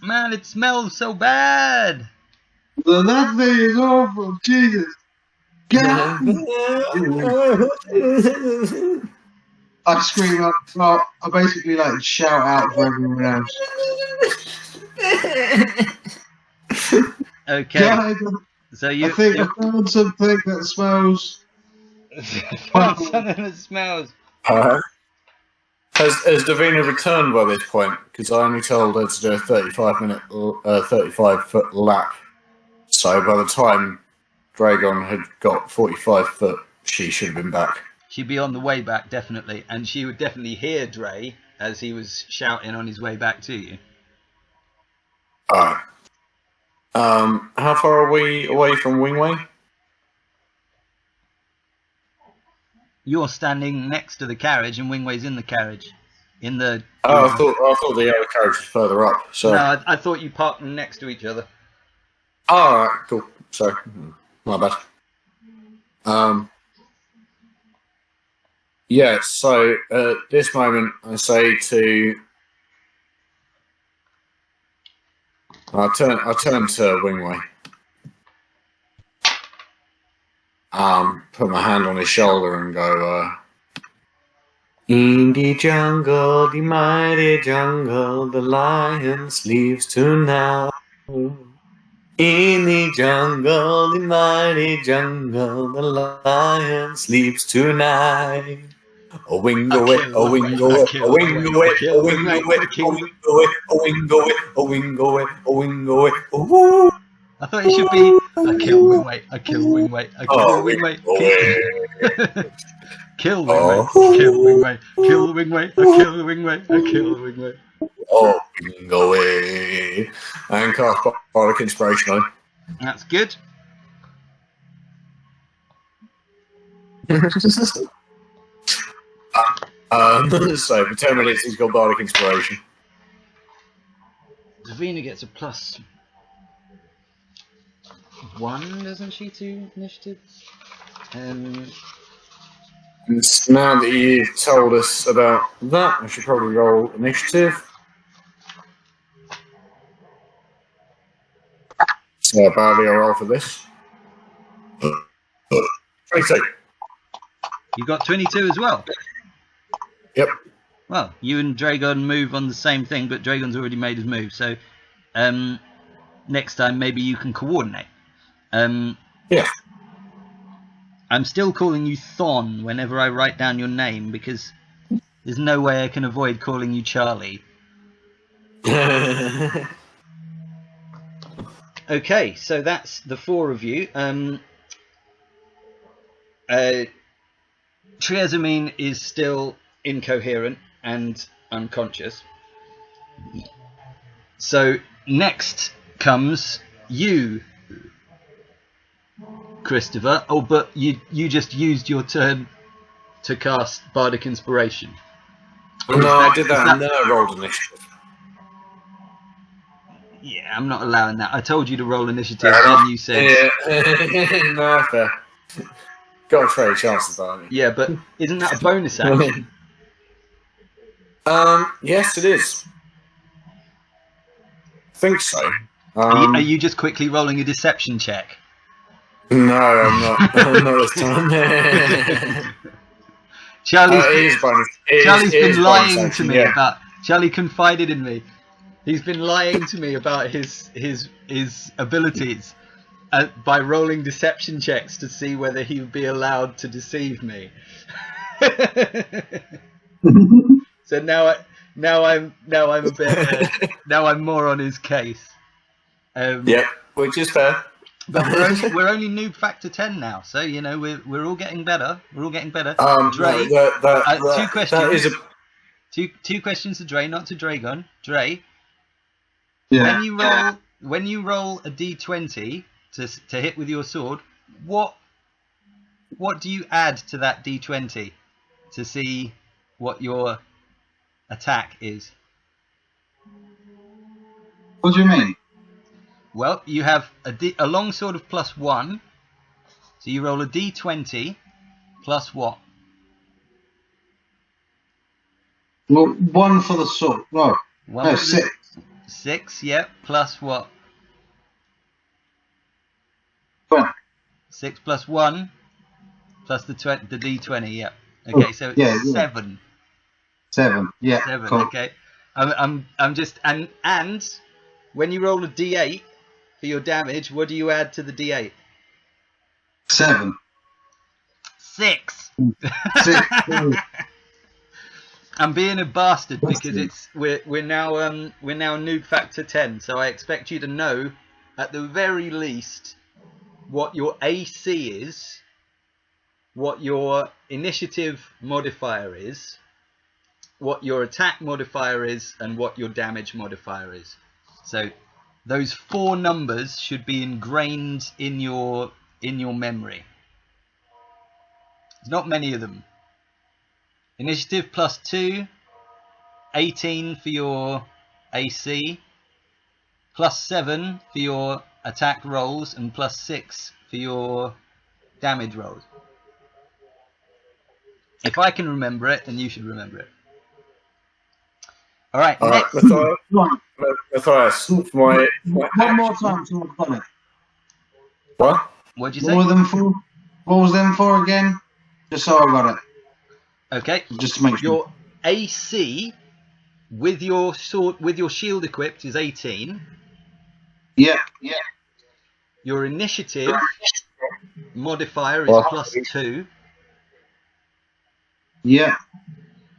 Man, it smells so bad. That thing is awful. Jesus. I scream up. Well, I basically shout out for everyone else. Okay. Yeah, So I think I found something that smells. Something that smells. Has Davina returned by this point? Because I only told her to do a 35-foot lap. So by the time Dre'gon had got 45 foot, she should have been back. She'd be on the way back, definitely. And she would definitely hear Dre as he was shouting on his way back to you. Alright. How far are we away from Wingway? You're standing next to the carriage, and Wingway's in the carriage. I thought the other carriage was further up. So no, I thought you parked them next to each other. All right, cool. Sorry, my bad. Yeah. So at this moment, I say to. I turn to Wingway. Put my hand on his shoulder and go, in the jungle, the mighty jungle, the lion sleeps tonight. In the jungle, the mighty jungle, the lion sleeps tonight. A wing away, a wing away, a wing away, a wing away, a wing away, a wing away, a wing away, a wing away. Ooh. I thought it should be a kill wing weight, a kill wing weight, a kill wing weight, kill wing weight, kill wing weight, kill wing weight, a kill wing weight, a kill wing weight. Oh, wing away. And cast Bardic Inspiration on. That's good. So for 10 minutes he's got Bardic Inspiration. Davina gets a +1, doesn't she, to initiative? And now that you've told us about that, I should probably roll initiative. So badly I roll for this. 22. You got 22 as well? Yep. Well, you and Dre'gon move on the same thing, but Dre'gon's already made his move, so next time maybe you can coordinate. Yeah. I'm still calling you Thon whenever I write down your name, because there's no way I can avoid calling you Charlie. Okay, so that's the 4 of you. Triesamien is still incoherent and unconscious. So next comes you, Christopher. Oh, but you just used your turn to cast Bardic Inspiration. No, I did that and then I rolled initiative. Yeah, I'm not allowing that. I told you to roll initiative, then you said... Yeah, no, fair. Got a fair chance of that. Yeah, but isn't that a bonus action? Yes, it is. I think so. Are you just quickly rolling a deception check? No, I'm not. I'm not this time. Charlie's been lying to me about... Charlie confided in me. He's been lying to me about his abilities by rolling deception checks to see whether he would be allowed to deceive me. So now I'm a bit now I'm more on his case. Yep, which is fair. But we're only Newb Factor 10 now, so you know we're all getting better. We're all getting better. Dre, two questions. Two questions to Dre, not to Dre'gon. Dre. Yeah. When you roll a d20 to hit with your sword, what do you add to that d20 to see what your attack is? What do you mean? Well, you have a long sword of +1, so you roll a d20 plus what? Well, 1 for the sword. No, 6. 6, yeah, plus what? 20. 6 plus 1 plus the d20, yeah. Okay, so it's 7. 7, yeah. 7, cool. Okay. I'm just and when you roll a d8 for your damage, what do you add to the d8? 7. 6. 6. I'm being a bastard because we're now Newb Factor 10, so I expect you to know at the very least what your AC is, what your initiative modifier is, what your attack modifier is, and what your damage modifier is. So those 4 numbers should be ingrained in your memory. There's not many of them. Initiative +2, 18 for your AC, +7 for your attack rolls, and +6 for your damage rolls. If I can remember it, then you should remember it. Alright, next. Matthias, my One more time so I've done it. What? What'd you say? What was them for again? Just so I got it. Okay. Just to make sure. Your AC with your sword, with your shield equipped, is 18. Yeah. Your initiative modifier is +2. Yeah.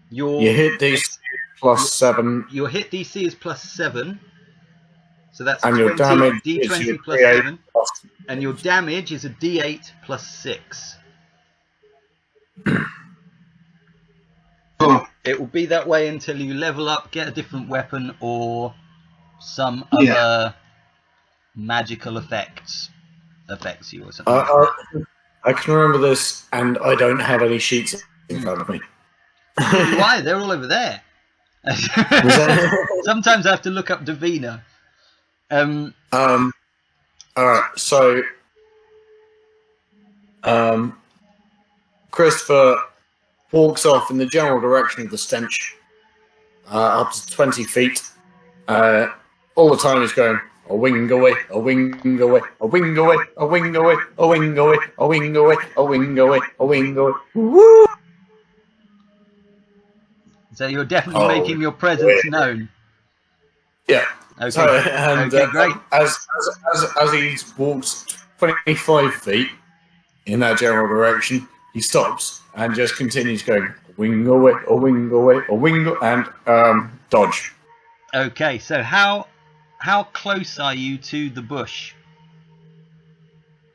You hit DC +7. Your hit DC is +7. So that's And 20, your damage is D20 your +7. D8 And your damage is a D8 +6. Cool. It will be that way until you level up, get a different weapon, or some Yeah. other magical affects you or something. I can remember this, and I don't have any sheets in front of me. Why? They're all over there. Sometimes I have to look up Davina. Alright, so Christopher walks off in the general direction of the stench, up to 20 feet. All the time he's going, a wing away, a wing away, a wing away, a wing away, a wing away, a wing away, a wing away, a wing away. Woo! So you're definitely making your presence known. Yeah. Okay. So, and Okay, great. As he walks 25 feet in that general direction, he stops and just continues going, wing away, a wing away, a wing, and dodge. Okay, so how close are you to the bush?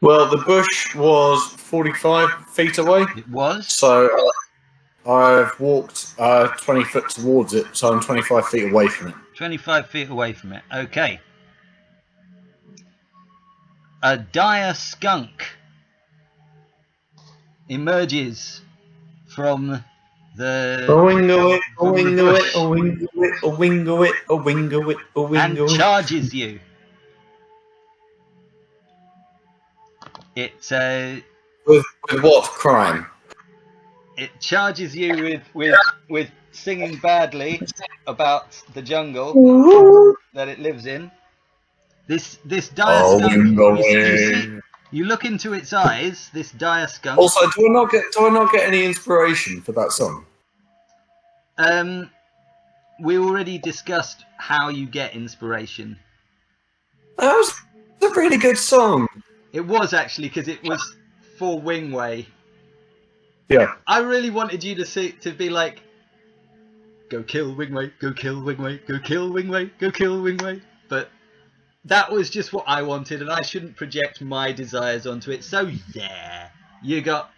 Well, the bush was 45 feet away, It was. so I've walked 20 foot towards it, so I'm 25 feet away from it. 25 feet away from it. Okay. A dire skunk emerges from the A wing away, a from the wing away, bush a wing away, a wing away, a wing away, a wing and away. charges you. It With what crime? it charges you with singing badly about the jungle that it lives in. This dire Oh, skunk. wing You away. look into its eyes. This dire skunk. Also, do I not get any inspiration for that song? We already discussed how you get inspiration. That was a really good song. It was actually because it was for Wingway. Yeah. I really wanted you to be like, go kill Wingway, go kill Wingway, go kill Wingway, go kill Wingway. But that was just what I wanted, and I shouldn't project my desires onto it. So yeah, you got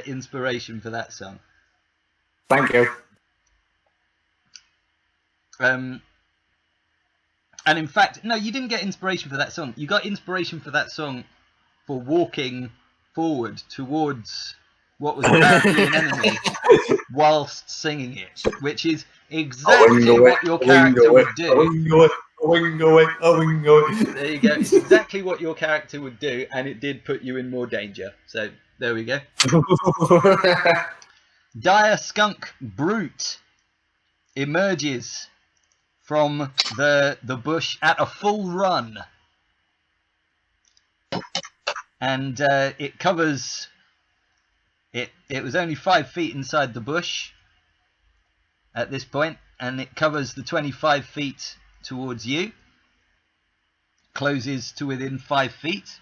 inspiration for that song. Thank you. And in fact, no, you didn't get inspiration for that song. You got inspiration for that song for walking forward towards what was apparently an enemy whilst singing it, which is exactly what your character would do. A wing away, a wing away. There you go. It's exactly what your character would do, and it did put you in more danger. So there we go. Dire skunk brute emerges from the bush at a full run, and it covers. It was only 5 feet inside the bush at this point, and it covers the 25 feet towards you, closes to within 5 feet,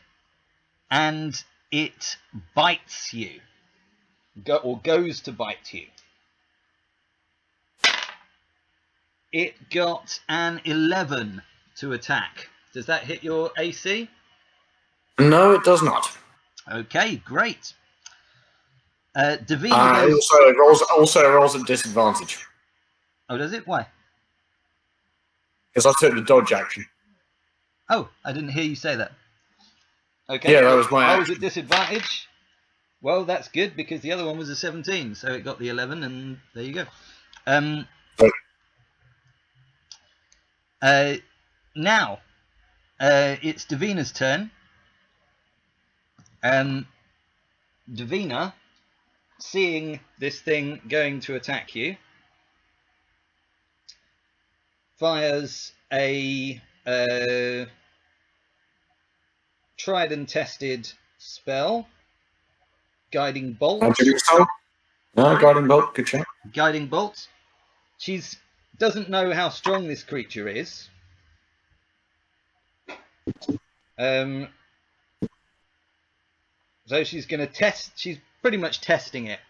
and it bites you, or goes to bite you. It got an 11 to attack. Does that hit your AC? No, it does not. Okay, great. Davina It goes... also rolls at disadvantage. Oh, does it? Why? Because I took the dodge action. Oh, I didn't hear you say that. Okay. Yeah, that was my I was action. at disadvantage. Well, that's good, because the other one was a 17, so it got the 11, and there you go. Now, it's Davina's turn. Davina, seeing this thing going to attack you, fires a tried and tested spell, Guiding Bolt. No, guiding bolt, good shot. Guiding Bolt. She doesn't know how strong this creature is, So she's going to test. She's pretty much testing it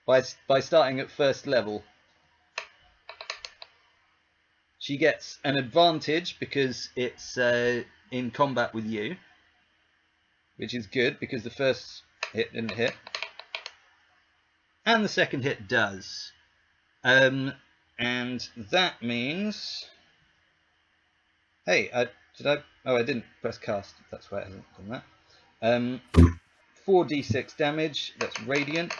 by starting at first level. She gets an advantage because it's in combat with you, which is good because the first hit didn't hit, and the second hit does. And that means, hey, did I? Oh, I didn't press cast. That's why I haven't done that. 4d6 damage. That's radiant.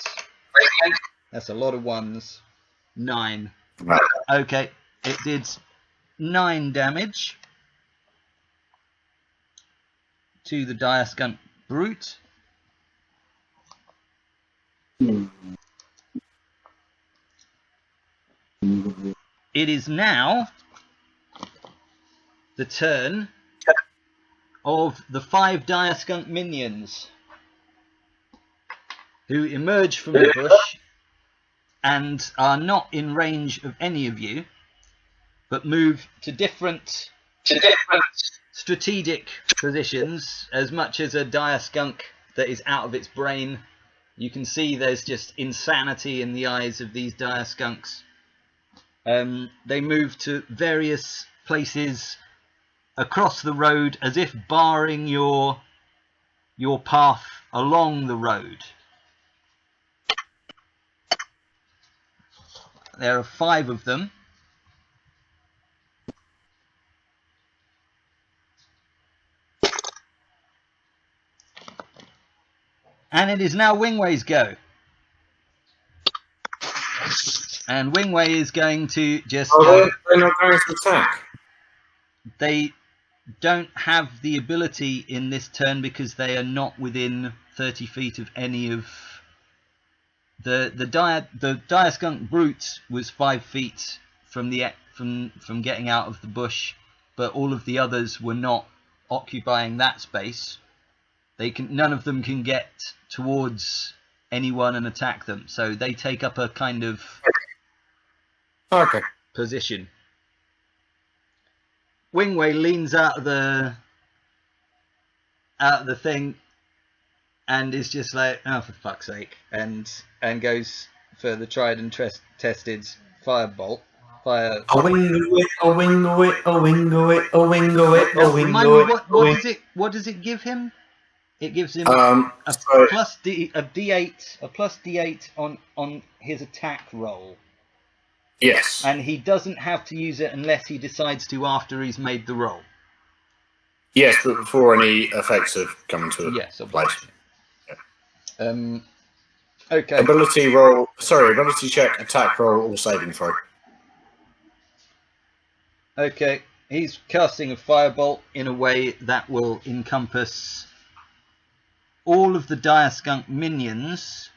That's a lot of ones. 9. Okay, it did 9 damage to the dire skunk brute. It is now the turn of the 5 dire skunk minions who emerge from the bush and are not in range of any of you, but move to different strategic positions. As much as a dire skunk that is out of its brain, you can see there's just insanity in the eyes of these dire skunks. They move to various places across the road as if barring your path along the road. There are 5 of them. And it is now Wingway's go. And Wingway is going to just... they're not going to attack? They don't have the ability in this turn because they are not within 30 feet of any of... The dire skunk brute was 5 feet from getting out of the bush, but all of the others were not occupying that space. None of them can get towards anyone and attack them, so they take up a kind of position. Wingway leans out of the thing and is just like, oh, for fuck's sake, and goes for the tried and tested firebolt. Fire. A wingo it, a wingo it, a wingo it, a wingo it, a wingo it. What does it give him? It gives him a plus D8 on his attack roll. Yes. And he doesn't have to use it unless he decides to after he's made the roll. Yes, but before any effects have come to yes, place. Yeah. Okay. Ability roll. Sorry, ability check, attack roll, or saving throw. Okay. He's casting a firebolt in a way that will encompass all of the dire skunk minions,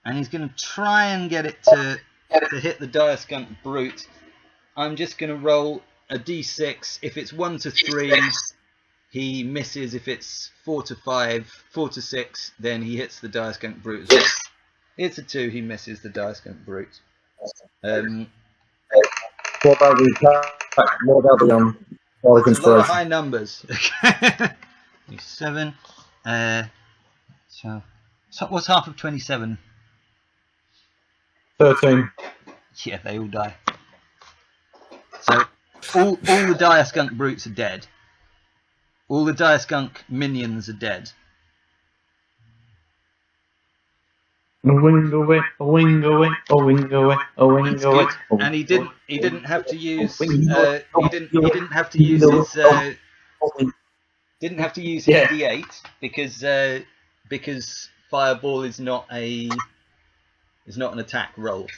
and he's going to try and get it to hit the dire skunk brute. I'm just going to roll a d6. If it's 1 to 3, he misses. If it's 4 to 5, 4 to 6, then he hits the dire skunk brute as well. It's a 2, he misses the dire skunk brute. What about the attack? What about the a lot of high numbers. 7. So what's half of 27? 13. Yeah, they all die. So all the dire skunk brutes are dead. All the dire skunk minions are dead. A wingo it, a wingo it, a wingo it, a wingo it. And he didn't have to use he didn't have to use his D8 because fireball is not an attack roll.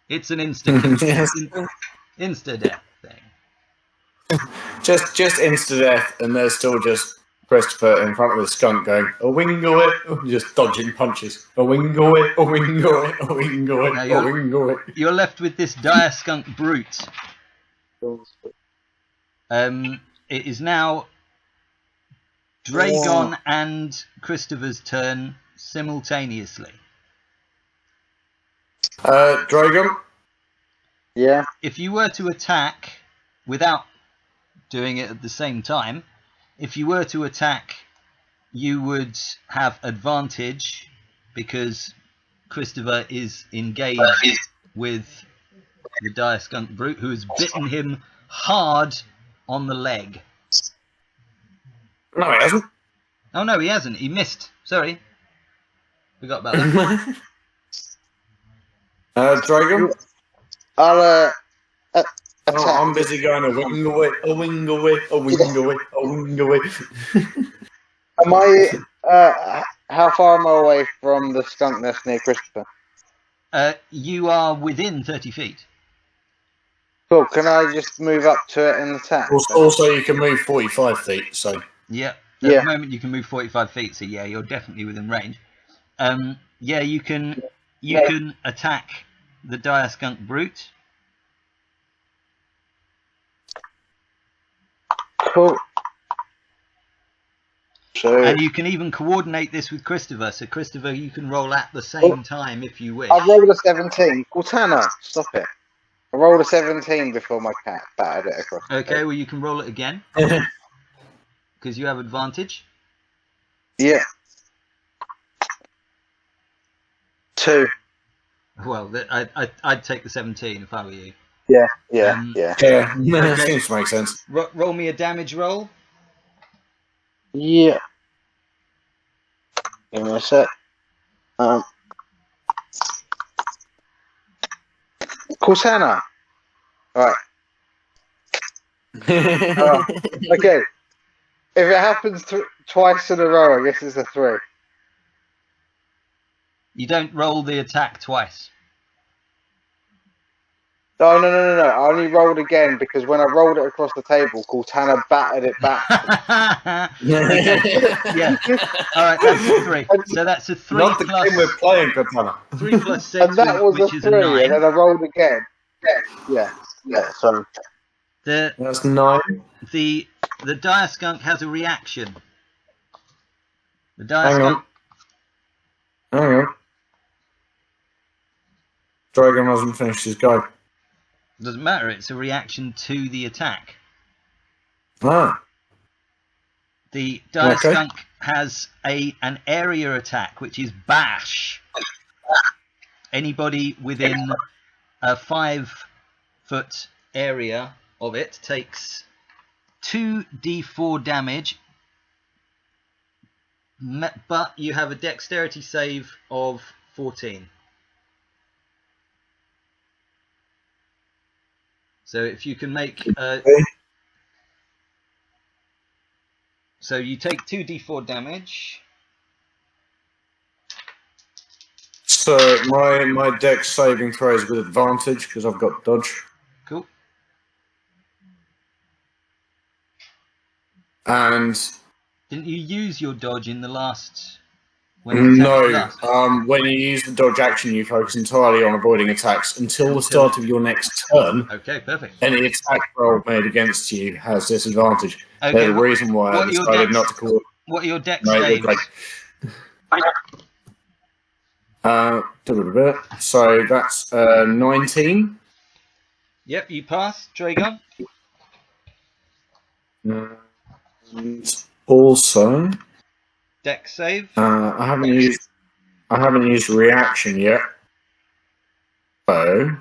It's an insta death thing. Just insta death, and there's still just Christopher in front of the skunk going, a wingo it, just dodging punches. A wingo it, a wingo it, a wingo it, a wingo it. You're left with this dire skunk brute. It is now Dre'gon and Christopher's turn simultaneously. Dre'gon? Yeah. If you were to attack without doing it at the same time, if you were to attack, you would have advantage because Christopher is engaged with the dire skunk brute who has bitten him hard on the leg. No, it hasn't. Oh no, he hasn't. He missed. Sorry. Forgot about that. Dre'gon? I'll attack. Oh, I'm busy going a wing away, a wing away, a wing away, a wing away. Am I? How far am I away from the skunk nest near Christopher? You are within 30 feet. Cool. Can I just move up to it and attack? Also, you can move 45 feet, so... Yeah. At Yeah. the moment you can move 45 feet, so yeah, you're definitely within range. Yeah, you can attack the dire skunk brute. Cool. So And you can even coordinate this with Christopher. So Christopher, you can roll at the same time if you wish. I rolled a 17. Cortana, stop it. I rolled a 17 before my cat battered it across. Okay, well you can roll it again because you have advantage. Yeah. 2. Well, I'd take the 17 if I were you. Yeah. Yeah, Seems to make sense. Roll me a damage roll. Yeah. Give me a sec. Cortana. Alright. Okay. If it happens twice in a row, I guess it's a 3. You don't roll the attack twice. No. I only rolled again because when I rolled it across the table, Cortana battered it back. Yeah. All right, that's a 3. So that's a 3 Not the plus game we're playing, Katana. 3 plus 6, And that was which a is 3, a 9. and then I rolled again. Yeah. So That's 9. The dire skunk has a reaction. The dire Hang skunk. on. Hang on. Dre'gon hasn't finished his go. Doesn't matter. It's a reaction to the attack. Ah. The dire Okay. skunk has an area attack, which is bash. Anybody within a 5-foot area of it takes 2d4 damage, but you have a dexterity save of 14. So if you can make... so you take 2d4 damage. So my dex saving throw is with advantage because I've got dodge. Cool. And Didn't you use your dodge in the last... when you attacked no, last? when you use the dodge action, you focus entirely on avoiding attacks until the start of your next turn. Okay, perfect. Any attack roll made against you has disadvantage. Okay, There's a reason why I what are your decided dex- not to call it. What are your dex No, saves? So that's 19. Yep, you pass. Dre'gon. And also, Dex save. I haven't used reaction yet. So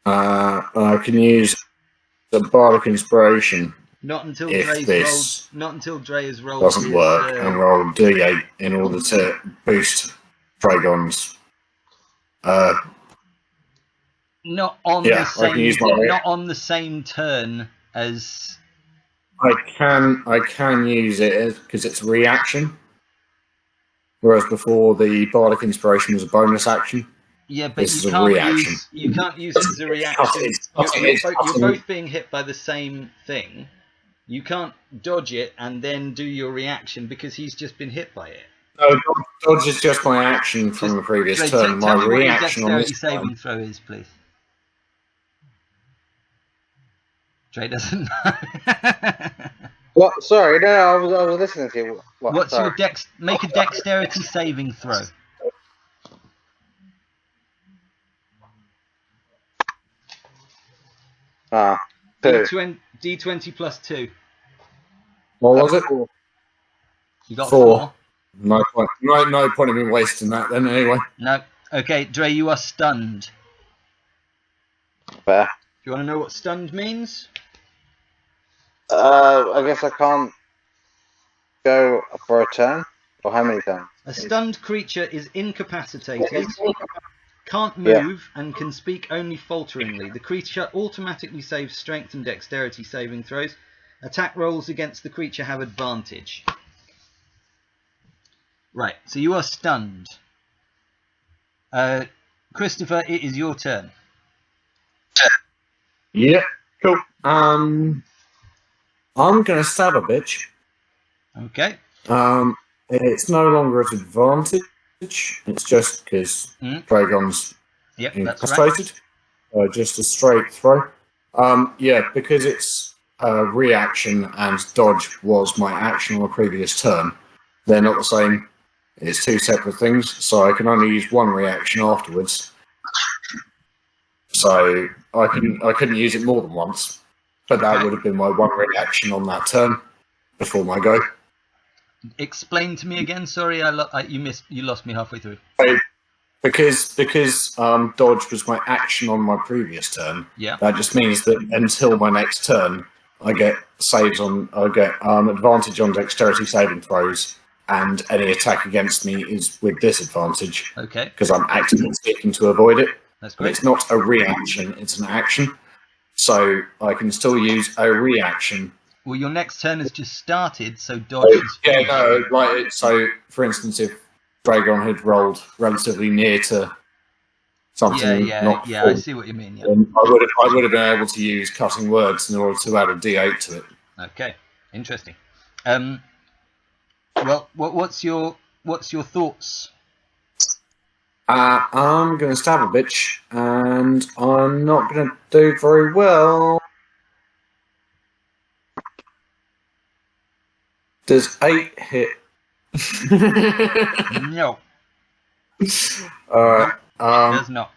I can use the bardic inspiration Not until if Dre's this rolled. Not until Dre has rolled. doesn't his, work, and roll D8 in order to boost Dre'gon's. Not on Yeah, the I can use my same. rea- Not on the same turn as. I can use it because it's a reaction, whereas before the bardic inspiration was a bonus action. Yeah, but This is you a can't reaction. use. You can't use it as a reaction. You're both being hit by the same thing. You can't dodge it and then do your reaction because he's just been hit by it. No, dodge is just my action from the previous Dre, turn. tell My me what your reaction on dexterity this time. saving throw is, please. Dre doesn't know. what? Sorry, no, I was listening to you. What? What's your Sorry. make a dexterity saving throw? Ah, 2. D20 plus 2. What was it? You got 4. 4. No point. No point in me wasting that then. Anyway. No. Okay, Dre, you are stunned. Fair. Do you want to know what stunned means? I guess I can't go for a turn? Or how many turns? A stunned creature is incapacitated, can't move, and can speak only falteringly. The creature automatically saves strength and dexterity saving throws. Attack rolls against the creature have advantage. Right, so you are stunned. Christopher, it is your turn. Yeah. Cool. I'm gonna stab a bitch. Okay. It's no longer at advantage. It's just because Dre'gon's Yep, that's right. incapacitated. Just a straight throw. Yeah, because it's a reaction and dodge was my action on the previous turn. They're not the same. It's 2 separate things, so I can only use 1 reaction afterwards. So I couldn't use it more than once. But that would have been my 1 reaction on that turn before my go. Explain to me again. Sorry, you lost me halfway through. Because dodge was my action on my previous turn. Yeah. That just means that until my next turn, I get advantage on dexterity saving throws, and any attack against me is with disadvantage. Okay. Because I'm actively seeking to avoid it. That's great. It's not a reaction; it's an action. So I can still use a reaction. Well, your next turn has just started, so dodge is Yeah, no, like so. For instance, if Dre'gon had rolled relatively near to something, Yeah, I see what you mean. Yeah. I would have been able to use cutting words in order to add a D8 to it. Okay, interesting. Well, what's your thoughts? I'm going to stab a bitch, and I'm not going to do very well. Does 8 hit? No. Alright. Does not.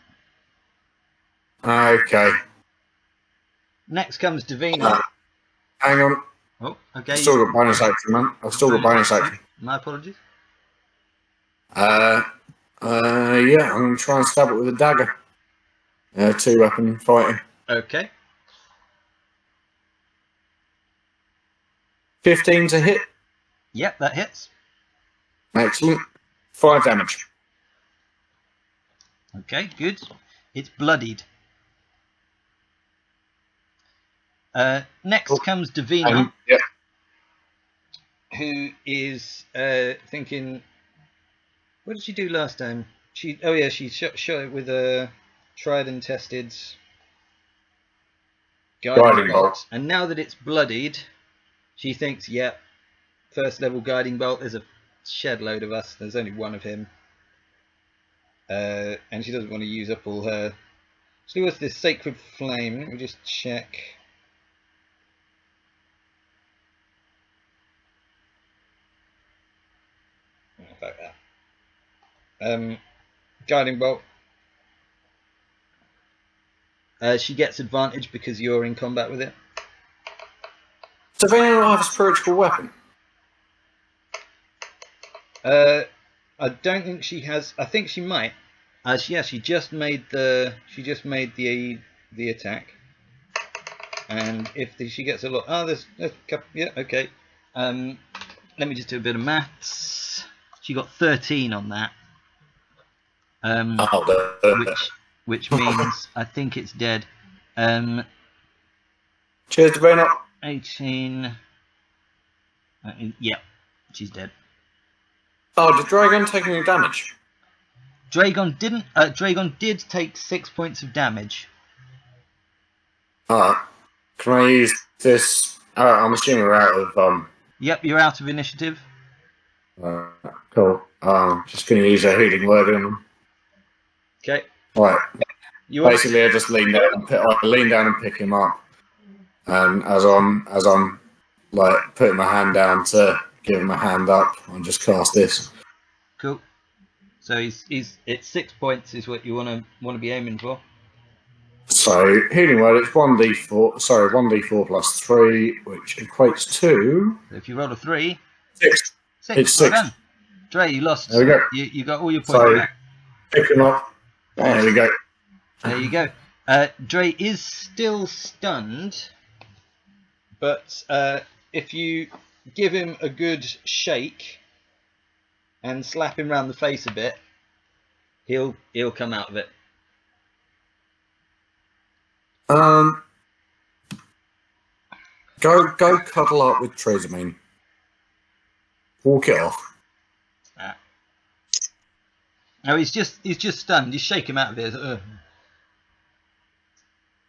Okay. Next comes Davina. Hang on. Oh, okay. I've still got bonus action, man. I've still got bonus action. My apologies. Yeah, I'm going to try and stab it with a dagger. 2-weapon fighting. Okay. 15 to hit. Yep, that hits. Excellent. 5 damage. Okay, good. It's bloodied. Next comes Davina, Yeah. who is thinking, what did she do last time? She shot it with a tried and tested guiding bolt. And now that it's bloodied, she thinks, yep, first level guiding bolt. There's a shed load of us. There's only one of him. And she doesn't want to use up all her. So what's this sacred flame? Let me just check. About that. Guiding bolt. She gets advantage because you're in combat with it. Does anyone have a spiritual weapon? I don't think she has. I think she might. She just made the attack. And if she gets a lot, there's a couple. Yeah, okay. Let me just do a bit of maths. She got 13 on that. Which means I think it's dead. Cheers, Davina. 18. Yeah, she's dead. Oh, did Dre'gon take any damage? Dre'gon didn't. Dre'gon did take 6 points of damage. Alright. Can I use this? I'm assuming we're out of. Yep, you're out of initiative. Cool. Just going to use a healing word on them. Okay. Right. Basically, I just lean down and pick him up, and as I'm like putting my hand down to give him a hand up, I'll just cast this. Cool. So it's 6 points is what you want to be aiming for. So healing word, it's 1d4. Sorry, 1d4 plus 3, which equates to If you roll a 3, 6. 6. It's Well 6. done. Dre, you lost. There we go. You got all your points So back. pick him up. There we go. There you go. Dre is still stunned, but if you give him a good shake and slap him round the face a bit, he'll come out of it. Go cuddle up with Triesamien. Walk it off. No, he's just stunned. You shake him out of it.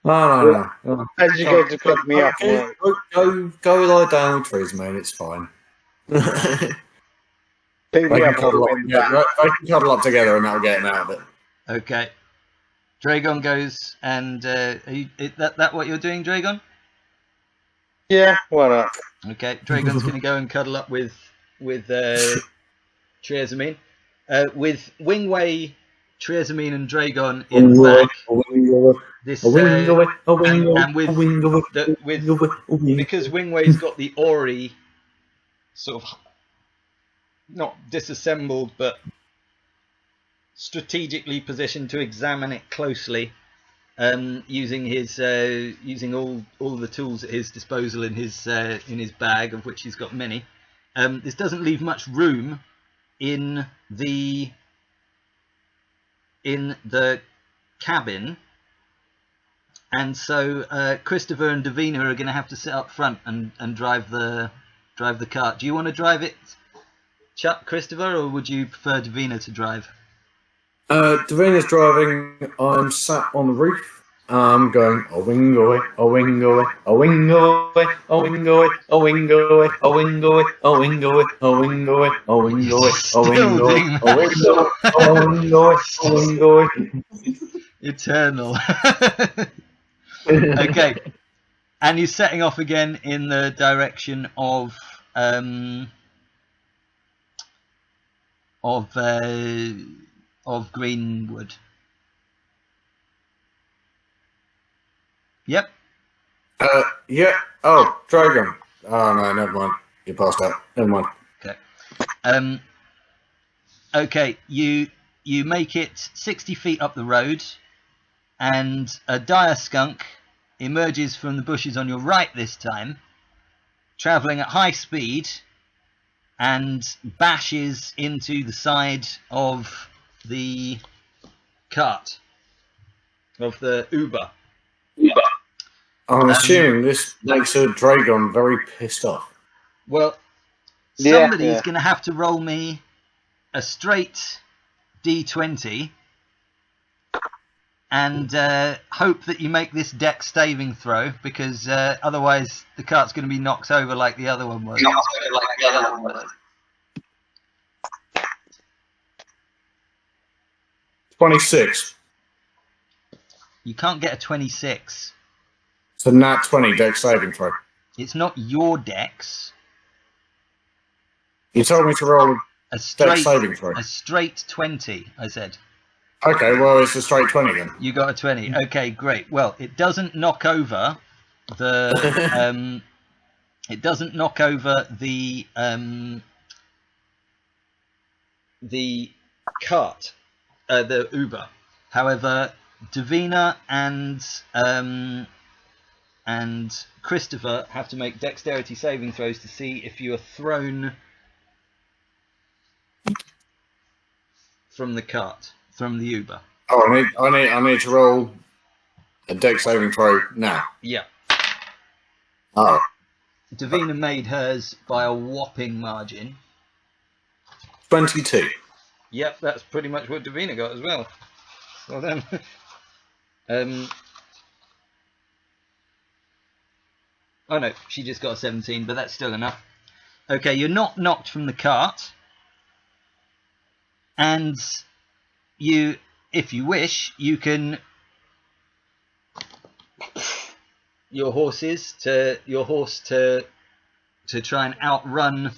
No. As you go to pick me up, Go lie down with Triesamien. It's fine. pick They me can up cuddle on up, they can cuddle up together, and that'll get him out of it. Okay. Dre'gon goes, and that what you're doing, Dre'gon? Yeah, why not? Okay, Dre'gon's going to go and cuddle up with Triesamien. With Wingway, Triesamien, and Dre'gon in the back. This and with because Wingway's got the Ori sort of not disassembled, but strategically positioned to examine it closely, using his using all the tools at his disposal in his bag, of which he's got many. This doesn't leave much room in the cabin, and so Christopher and Davina are going to have to sit up front and drive the cart. Do you want to drive it, Chuck, Christopher, or would you prefer Davina to drive? Davina's driving. I'm sat on the roof. I'm going a wingo, a wingo, a wingo, a wingo, a wingo, a wingo, a wingo, a wingo, a wingo, a wingo, a wingo, a wingo. Eternal. Okay, and you're setting off again in the direction of Greenwood. Yep. Yeah. Oh, Dre'gon. Oh no, never mind. You passed out. Never mind. Okay. Okay. You make it 60 feet up the road, and a dire skunk emerges from the bushes on your right this time, travelling at high speed, and bashes into the side of the cart, of the Uber. I'm assuming this makes a Dre'gon very pissed off. Well, somebody's going to have to roll me a straight D20 and hope that you make this dex saving throw, because otherwise the cart's going to be knocked over like the other one was. 26. You can't get a 26. So nat 20 dex saving throw. It's not your dex. You told me to roll A straight dex saving throw. A straight 20, I said. Okay, well it's a straight 20 then. You got a 20. Okay, great. Well, it doesn't knock over the it doesn't knock over the cart, the Uber. However, Davina and Christopher have to make dexterity saving throws to see if you are thrown from the cart, from the Uber. Oh, I need to roll a dex saving throw now. Yeah. Oh. Davina made hers by a whopping margin. 22. Yep, that's pretty much what Davina got as well. Well done. Oh no, she just got a 17, but that's still enough. Okay, you're not knocked from the cart, and you, if you wish, you can your horse to try and outrun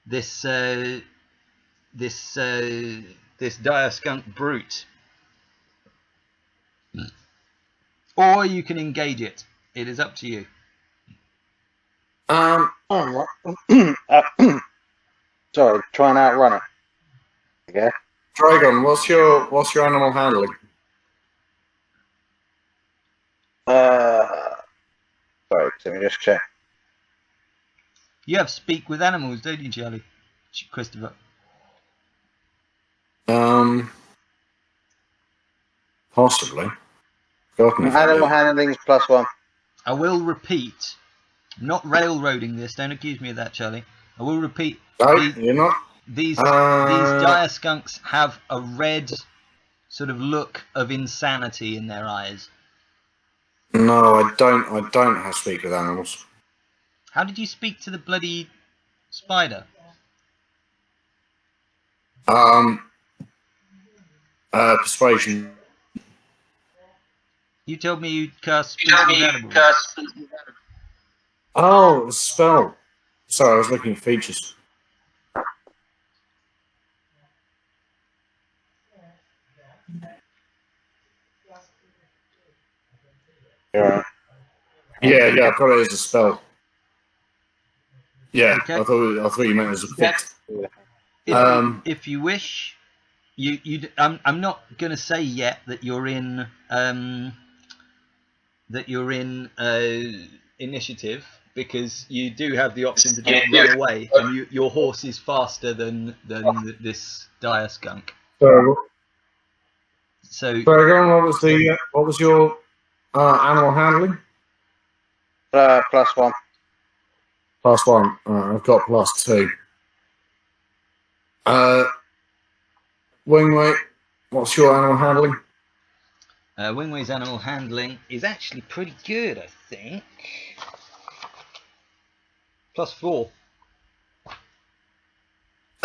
this dire skunk brute. or you can engage it. It is up to you. Sorry, try and outrun it. Okay. Dre'gon, what's your animal handling? Sorry, let me just check. You have speak with animals, don't you, Charlie? Christopher. Possibly. Forgotten if I Animal did. handling's +1. I will repeat. I'm not railroading this. Don't accuse me of that, Charlie. I will repeat. No, you're not. These dire skunks have a red sort of look of insanity in their eyes. No, I don't have speak with animals. How did you speak to the bloody spider? Persuasion. You told me you cast speak with animals. Oh, the spell. Sorry, I was looking at features. Yeah. Yeah, I've got it as a spell. Yeah, Okay. I thought you meant it as a fit. If you wish, I'm not going to say yet that you're in initiative, because you do have the option to just run away, and your horse is faster than this dire skunk. So Dre'gon, what was your animal handling? +1. +1. I've got +2. Wingway, what's your animal handling? Wingway's animal handling is actually pretty good, I think. +4.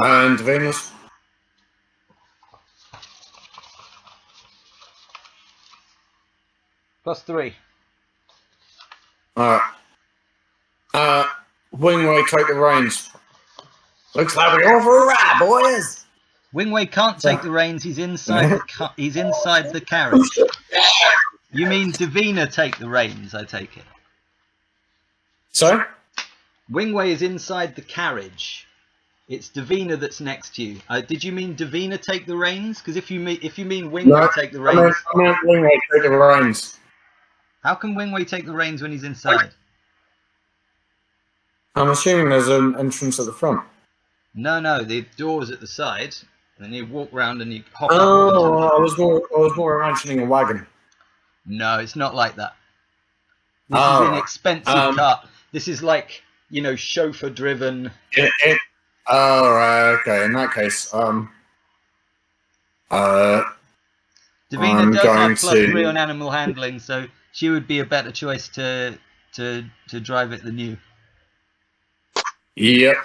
And Venus? +3. Wingway, take the reins. Looks like we're all for a ride, boys. Wingway can't take the reins. He's inside he's inside the carriage. You mean Davina take the reins? I take it. Sorry? Wingway is inside the carriage. It's Davina that's next to you. Did you mean Davina take the reins? Because if you mean Wingway take the reins, I meant Wingway, take the reins. how can Wingway take the reins when he's inside? I'm assuming there's an entrance at the front. No, the door's at the side, and then you walk round and you hop. Oh, up. I was more imagining a wagon. No, it's not like that. This Oh, is an expensive car. This is like, chauffeur driven. Oh, right, okay. In that case, Davina I'm does going have +3 on animal handling, so she would be a better choice to drive it than you. Yep,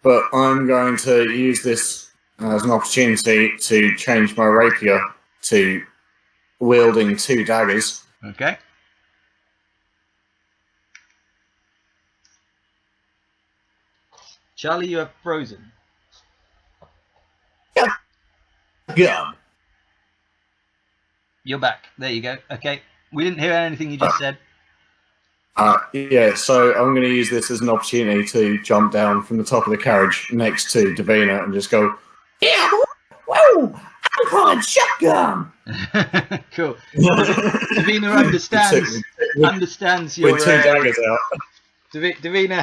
but I'm going to use this as an opportunity to change my rapier to wielding 2 daggers. Okay. Charlie, you have frozen. Gum. You're back. There you go. Okay. We didn't hear anything you just said. Yeah, so I'm going to use this as an opportunity to jump down from the top of the carriage next to Davina and just go, yeah, whoa, I'm calling shotgun. Cool. Davina understands your. With 2 daggers out. Davina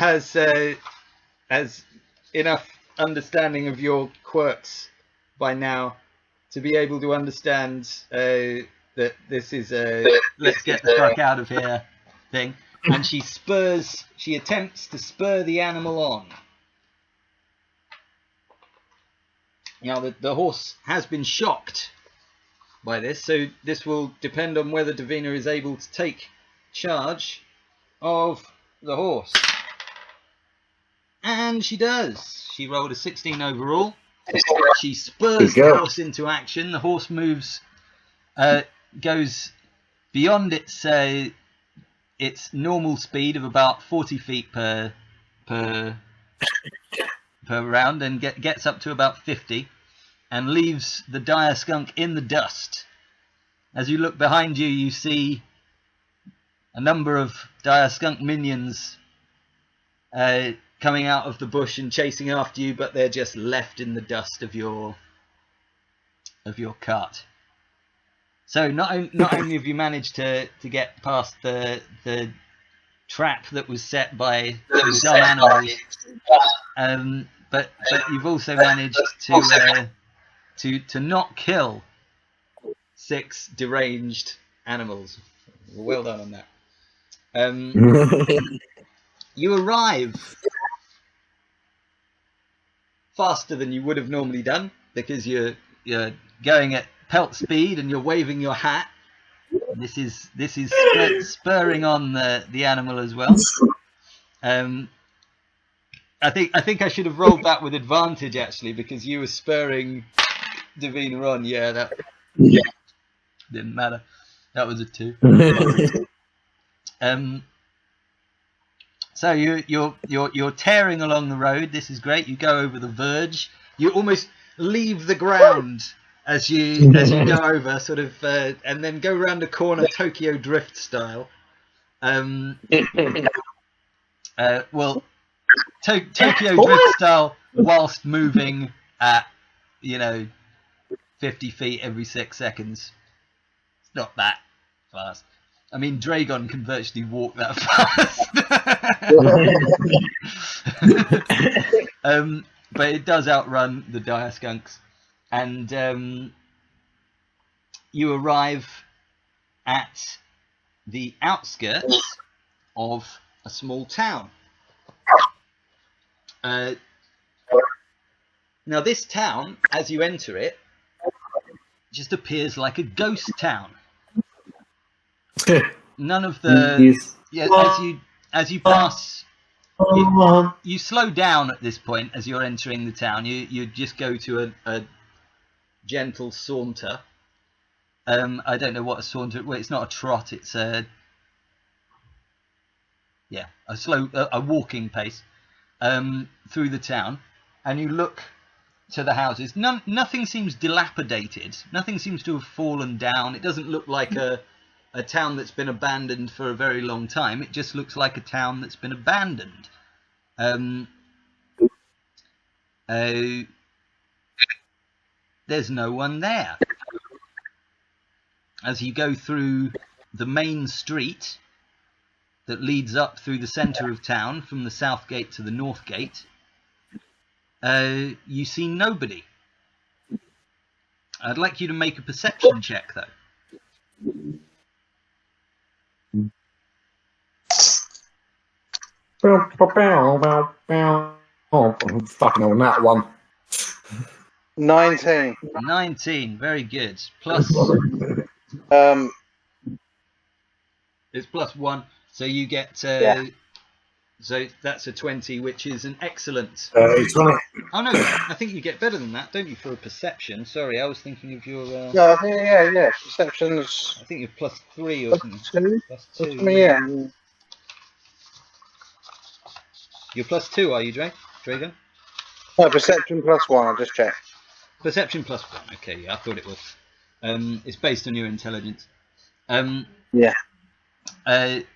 has enough understanding of your quirks by now to be able to understand that this is a let's get the fuck out of here thing. And she attempts to spur the animal on. Now, the horse has been shocked by this, so this will depend on whether Davina is able to take charge of the horse. And she does. She rolled a 16 overall. She spurs the horse into action. The horse moves, goes beyond its normal speed of about 40 feet per round, and gets up to about 50, and leaves the dire skunk in the dust. As you look behind you, you see a number of dire skunk minions coming out of the bush and chasing after you, but they're just left in the dust of your cart. So not only have you managed to get past the trap that was set by the dumb animals, but you've also managed to not kill 6 deranged animals. Well done on that. You arrive faster than you would have normally done because you're going at pelt speed and you're waving your hat. This is spurring on the animal as well. I think I should have rolled that with advantage actually, because you were spurring Davina on. Yeah, that didn't matter. That was a 2. So you're tearing along the road. This is great. You go over the verge. You almost leave the ground as you go over, sort of, and then go around a corner, Tokyo Drift style. Well, Tokyo Drift style, whilst moving at 50 feet every 6 seconds. It's not that fast. I mean, Dre'gon can virtually walk that fast. But it does outrun the dire skunks. And you arrive at the outskirts of a small town. Now, this town, as you enter it, just appears like a ghost town. None of the as you pass, you slow down at this point as you're entering the town. You just go to a gentle saunter. I don't know what a saunter. Well, it's not a trot. It's a walking pace through the town, and you look to the houses. Nothing seems dilapidated. Nothing seems to have fallen down. It doesn't look like a town that's been abandoned for a very long time. It just looks like a town that's been abandoned. There's no one there. As you go through the main street that leads up through the centre of town from the south gate to the north gate, you see nobody. I'd like you to make a perception check, though. Fucking on that one. 19. 19, very good. Plus, it's plus 1, so you get. So that's a 20, which is an excellent. 20. Oh no, I think you get better than that, don't you, for a perception? Sorry, I was thinking of your. No, I think yeah. Perception's. I think you're plus 3 or something. Plus 2. Yeah. You're plus 2, are you, Dre'gon? No, perception plus 1. I'll just check. Perception plus 1. Okay, yeah, I thought it was. It's based on your intelligence. Yeah.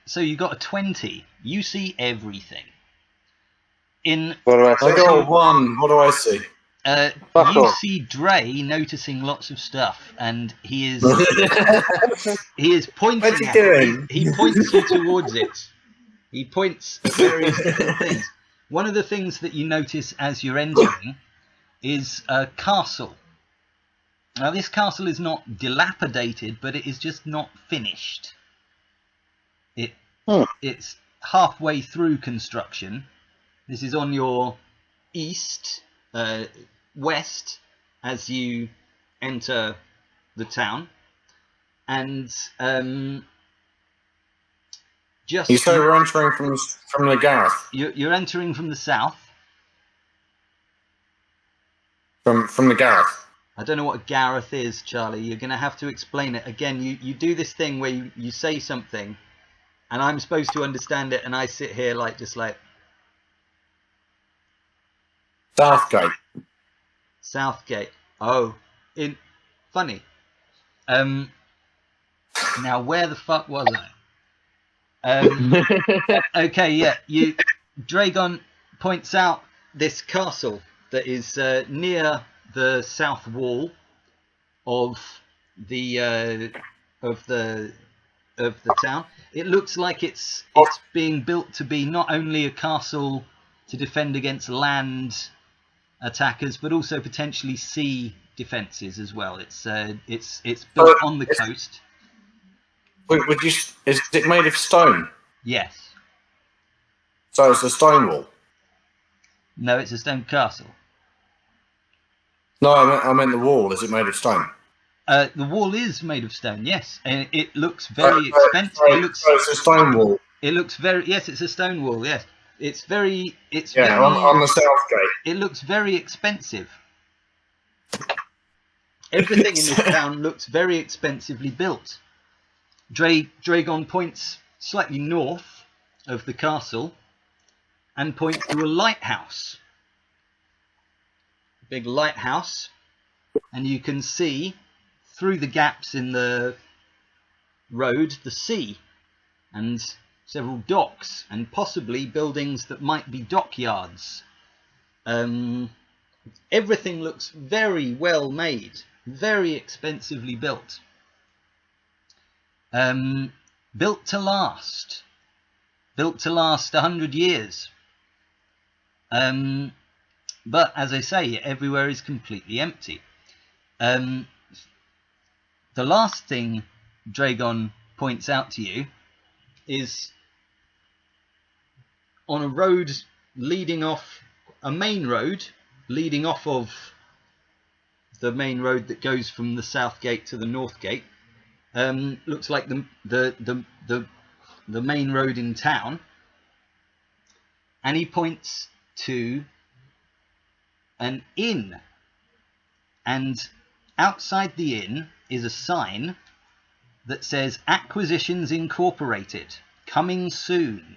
So you got a 20. You see everything. What do I see? I got a 1. What do I see? You see Dre noticing lots of stuff, and he is pointing What's he at doing? it. He points you towards it. He points at various different things. One of the things that you notice as you're entering is a castle. Now, this castle is not dilapidated, but it is just not finished. It's halfway through construction. This is on your west, as you enter the town, and just You say we're entering from the gareth. You're entering from the south. From the gareth. I don't know what a gareth is, Charlie. You're going to have to explain it. Again, you do this thing where you say something, and I'm supposed to understand it, and I sit here just like... Southgate. Southgate. Oh, funny. Now, where the fuck was I? Okay, yeah. Dre'gon points out this castle that is near the south wall of the town. It looks like it's being built to be not only a castle to defend against land attackers, but also potentially sea defences as well. It's built on the coast. Is it made of stone? Yes. So it's a stone wall? No, it's a stone castle. No, I meant the wall. Is it made of stone? The wall is made of stone, yes, and it looks very expensive. So it's a stone wall. It looks very, yes, it's a stone wall. Yes, it's very on the south gate. It looks very expensive. Everything in this town looks very expensively built. Dre'gon points slightly north of the castle and points to a lighthouse. A big lighthouse, and you can see through the gaps in the road the sea and several docks and possibly buildings that might be dockyards. Everything looks very well made, very expensively built. Built to last 100 years. But as I say, everywhere is completely empty. The last thing Dre'gon points out to you is on a road leading off, a main road leading off of the main road that goes from the south gate to the north gate. Looks like the main road in town, and he points to an inn, and outside the inn is a sign that says Acquisitions Incorporated, coming soon.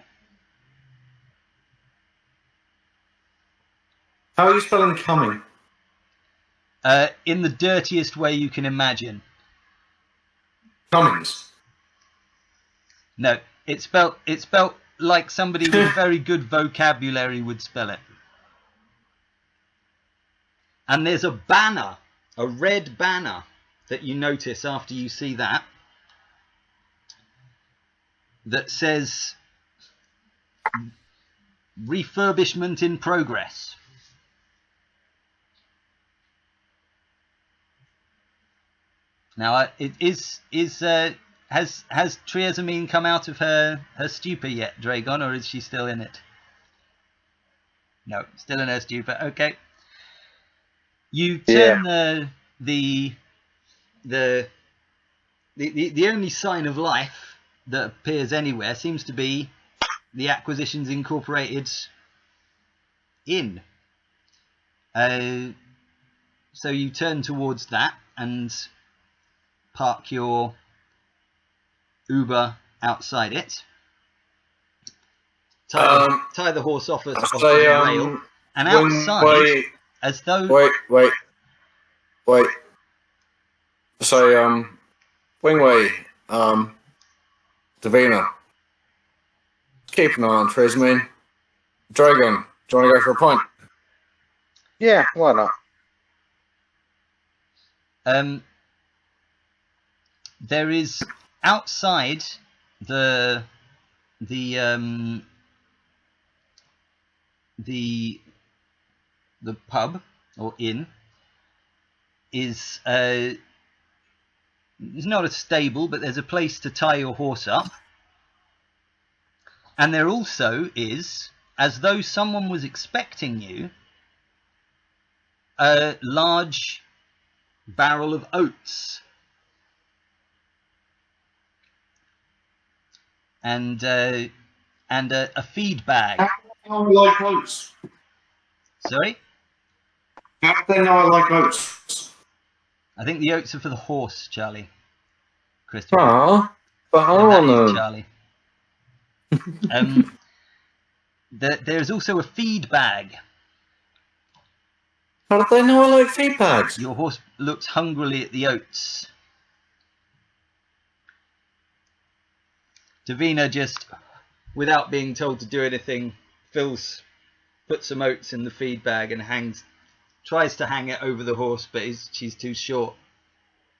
How are you spelling coming? In the dirtiest way you can imagine. Cummings. No, it's spelt like somebody with very good vocabulary would spell it. And there's a banner, a red banner, that you notice after you see that says refurbishment in progress. Now, has Triesamien come out of her stupor yet, Dre'gon, or is she still in it? No, still in her stupor. Okay. You turn the only sign of life that appears anywhere seems to be the Acquisitions Incorporated inn. So you turn towards that and park your Uber outside it. Tie the horse off the rail, and outside, as though... Wait. So, Wingway, Davina, keep an eye on Triesamien. Dre'gon, do you want to go for a pint? Yeah, why not? There is outside the pub or inn is it's not a stable, but there's a place to tie your horse up, and there also is, as though someone was expecting you, a large barrel of oats and a feed bag. How do I like oats? Sorry? How do they know I like oats? I think the oats are for the horse, Charlie. Christopher. Ah, but I want them. Charlie. There's also a feed bag. How do they know I like feed bags? Your horse looks hungrily at the oats. Davina just, without being told to do anything, puts some oats in the feed bag and tries to hang it over the horse, but she's too short.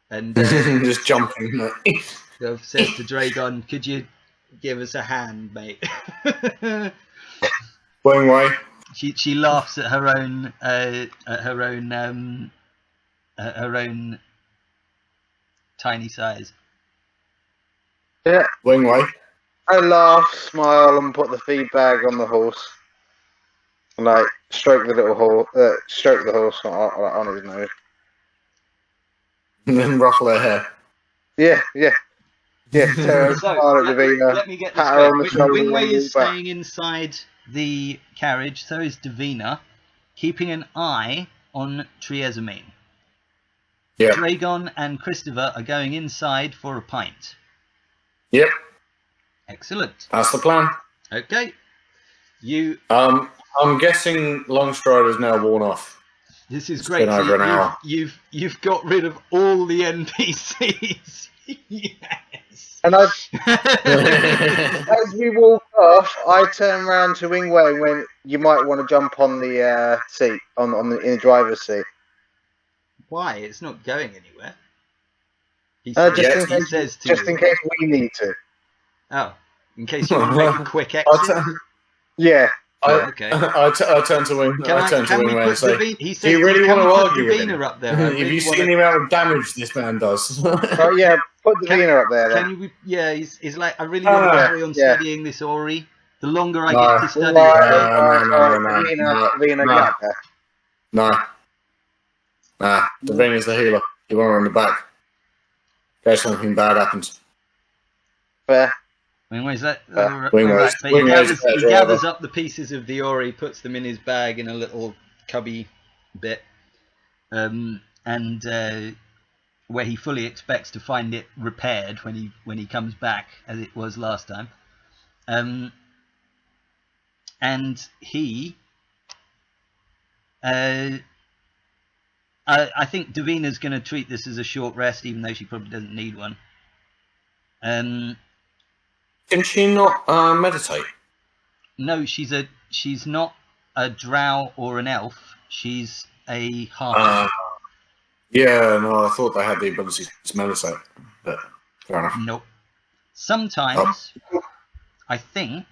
And just jumping. says to Dre'gon, "Could you give us a hand, mate?" Wing way. She laughs at her own tiny size. Yeah. Wing way. I laugh, smile, and put the feed bag on the horse. And like stroke the horse on his nose. And then ruffle her hair. Yeah. Sarah, smile at Davina. Let me get pat her on the this shoulder straight. Wingway and is walk back. staying inside the carriage, so is Davina, keeping an eye on Triesamien. Yeah. Dre'gon and Christopher are going inside for a pint. Yep. Excellent. That's the plan. Okay. I'm guessing Longstrider's now worn off. This is It's great. been over an hour. You've got rid of all the NPCs. Yes. And as we walk off, I turn around to Wingway when you might want to jump on the seat, in the driver's seat. Why? It's not going anywhere. He Just says in case we need to. Oh, in case you want to make a quick exit. Yeah. Okay. I turn to Wing. I turn to Wingway and say, Davina, "Do you really want to argue with him? Davina up there? Have you seen the amount of damage this man does?" Oh yeah, put Davina up there. Then. Can you? Yeah, he's like, I really want to carry on studying this Ori. The longer I get to study No. Davina, get up there. Nah. Davina's the healer. You want her in the back. In case something bad happens. Fair. Wingway's that? Wingway's He gathers up the pieces of the Ori, puts them in his bag in a little cubby bit, and where he fully expects to find it repaired when he comes back, as it was last time. And he, I think Davina's going to treat this as a short rest, even though she probably doesn't need one. Can she not meditate? No, she's not a drow or an elf. She's a half. Yeah, no, I thought they had the ability to meditate, but fair enough. Nope. Sometimes, I think,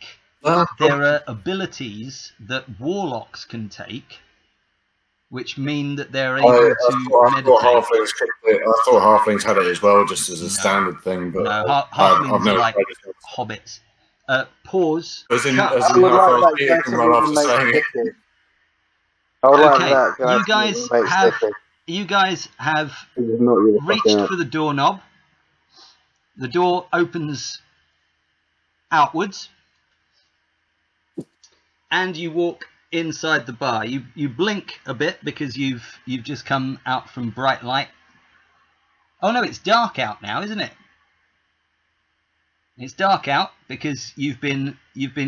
Oh. there are abilities that warlocks can take, which mean that they're able to meditate. I thought halflings had it as well, just as a standard thing. But No, I've halflings never are like tried it. hobbits. Pause. As in Cut. how far Peter can run after saying it. I would Okay, like that. you guys have Not really reached for the doorknob. The door opens outwards, and you walk inside the bar. You blink a bit because you've just come out from bright light. Oh no, it's dark out now, isn't it? It's dark out because you've been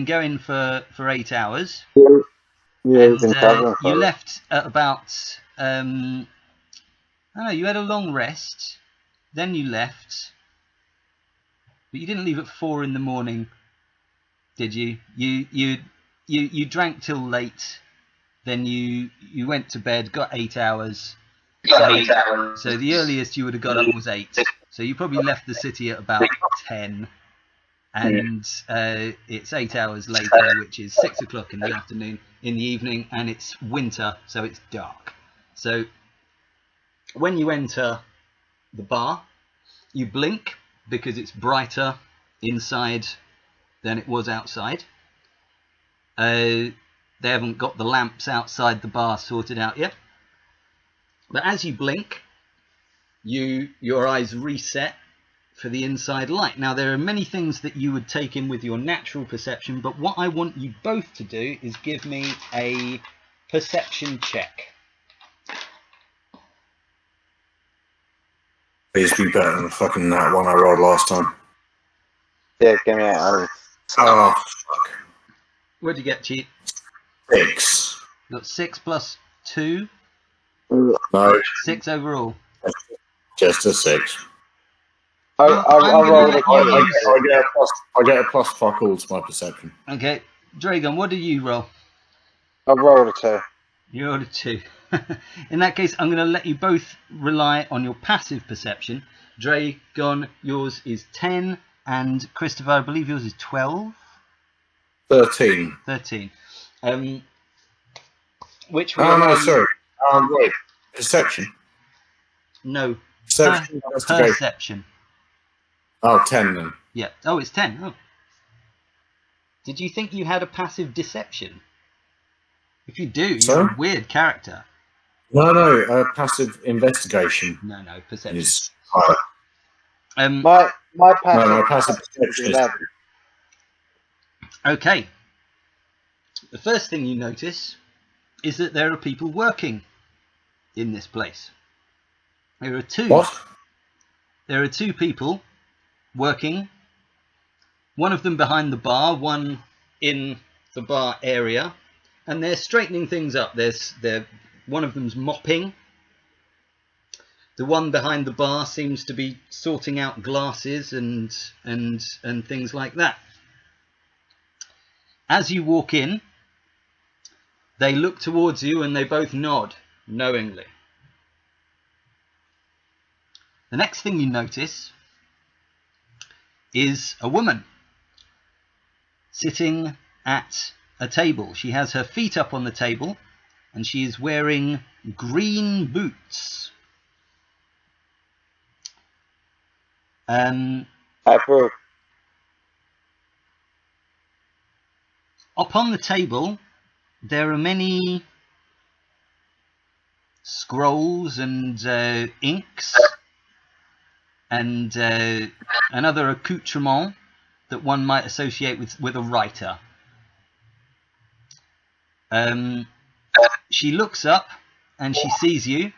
going for 8 hours. Yeah, And, you left at about I don't know, you had a long rest, then you left, but you didn't leave at 4 in the morning, did you? You drank till late, then you went to bed, got 8 hours. So the earliest you would have got up was 8. So you probably left the city at about 10. And it's 8 hours later, which is 6 o'clock in the afternoon, in the evening, and it's winter, so it's dark. So when you enter the bar, you blink because it's brighter inside than it was outside. They haven't got the lamps outside the bar sorted out yet. But as you blink, your eyes reset for the inside light. Now, there are many things that you would take in with your natural perception, but what I want you both to do is give me a perception check. Please be better than fucking that one I rolled last time. Yeah, give me a Oh, fuck. What'd you get, Cheat? 6. You got 6 plus 2? No, 6 overall. just a 6. I rolled a I get a plus fuck all to my perception. Okay, Dre'gon, what do you roll? I rolled a 2. You rolled a 2. In that case, I'm going to let you both rely on your passive perception. Dre'gon, yours is 10, and Christopher, I believe yours is 12? 13. 13. Which Oh, no, sorry. Wait. Perception? No. Perception. Perception. Oh, 10 then. Yeah. Oh, it's 10. Oh. Did you think you had a passive deception? If you do, you're a weird character. No, passive investigation. No, perception. Is higher. My passive perception is 11. Okay. The first thing you notice is that there are people working in this place. There are two. What? There are two people working. One of them behind the bar, one in the bar area, and they're straightening things up. One of them's mopping. The one behind the bar seems to be sorting out glasses and things like that. As you walk in, they look towards you and they both nod knowingly. The next thing you notice is a woman sitting at a table. She has her feet up on the table and she is wearing green boots. Upon the table there are many scrolls and inks and other accoutrement that one might associate with a writer. She looks up and she sees you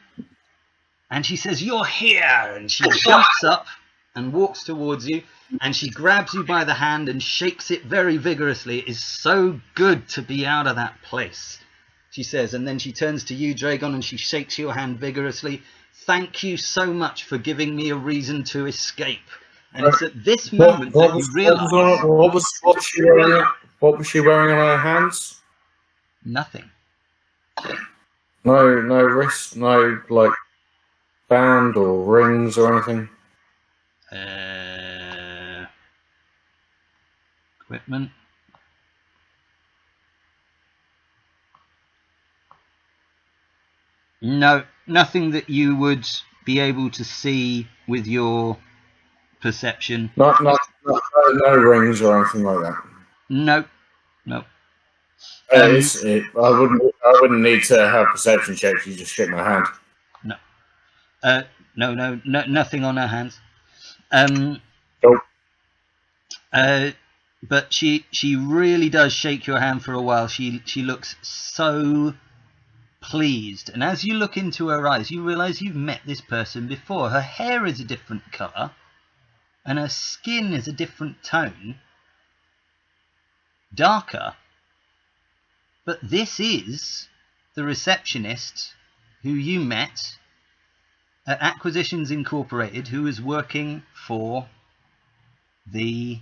and she says, "You're here!" And she jumps up and walks towards you and she grabs you by the hand and shakes it very vigorously. "It is so good to be out of that place," she says, and then she turns to you, Dre'gon, and she shakes your hand vigorously. "Thank you so much for giving me a reason to escape." And it's at this moment that you realise... What was she wearing on her hands? Nothing. No wrist, no, like, band or rings or anything? Equipment. No, nothing that you would be able to see with your perception. No rings or anything like that. No. I wouldn't need to have perception checks. You just shake my hand. No, nothing on her hands. Nope. But she really does shake your hand for a while. She looks so pleased, and as you look into her eyes, you realise you've met this person before. Her hair is a different colour, and her skin is a different tone, darker. But this is the receptionist who you met at Acquisitions Incorporated, who is working for the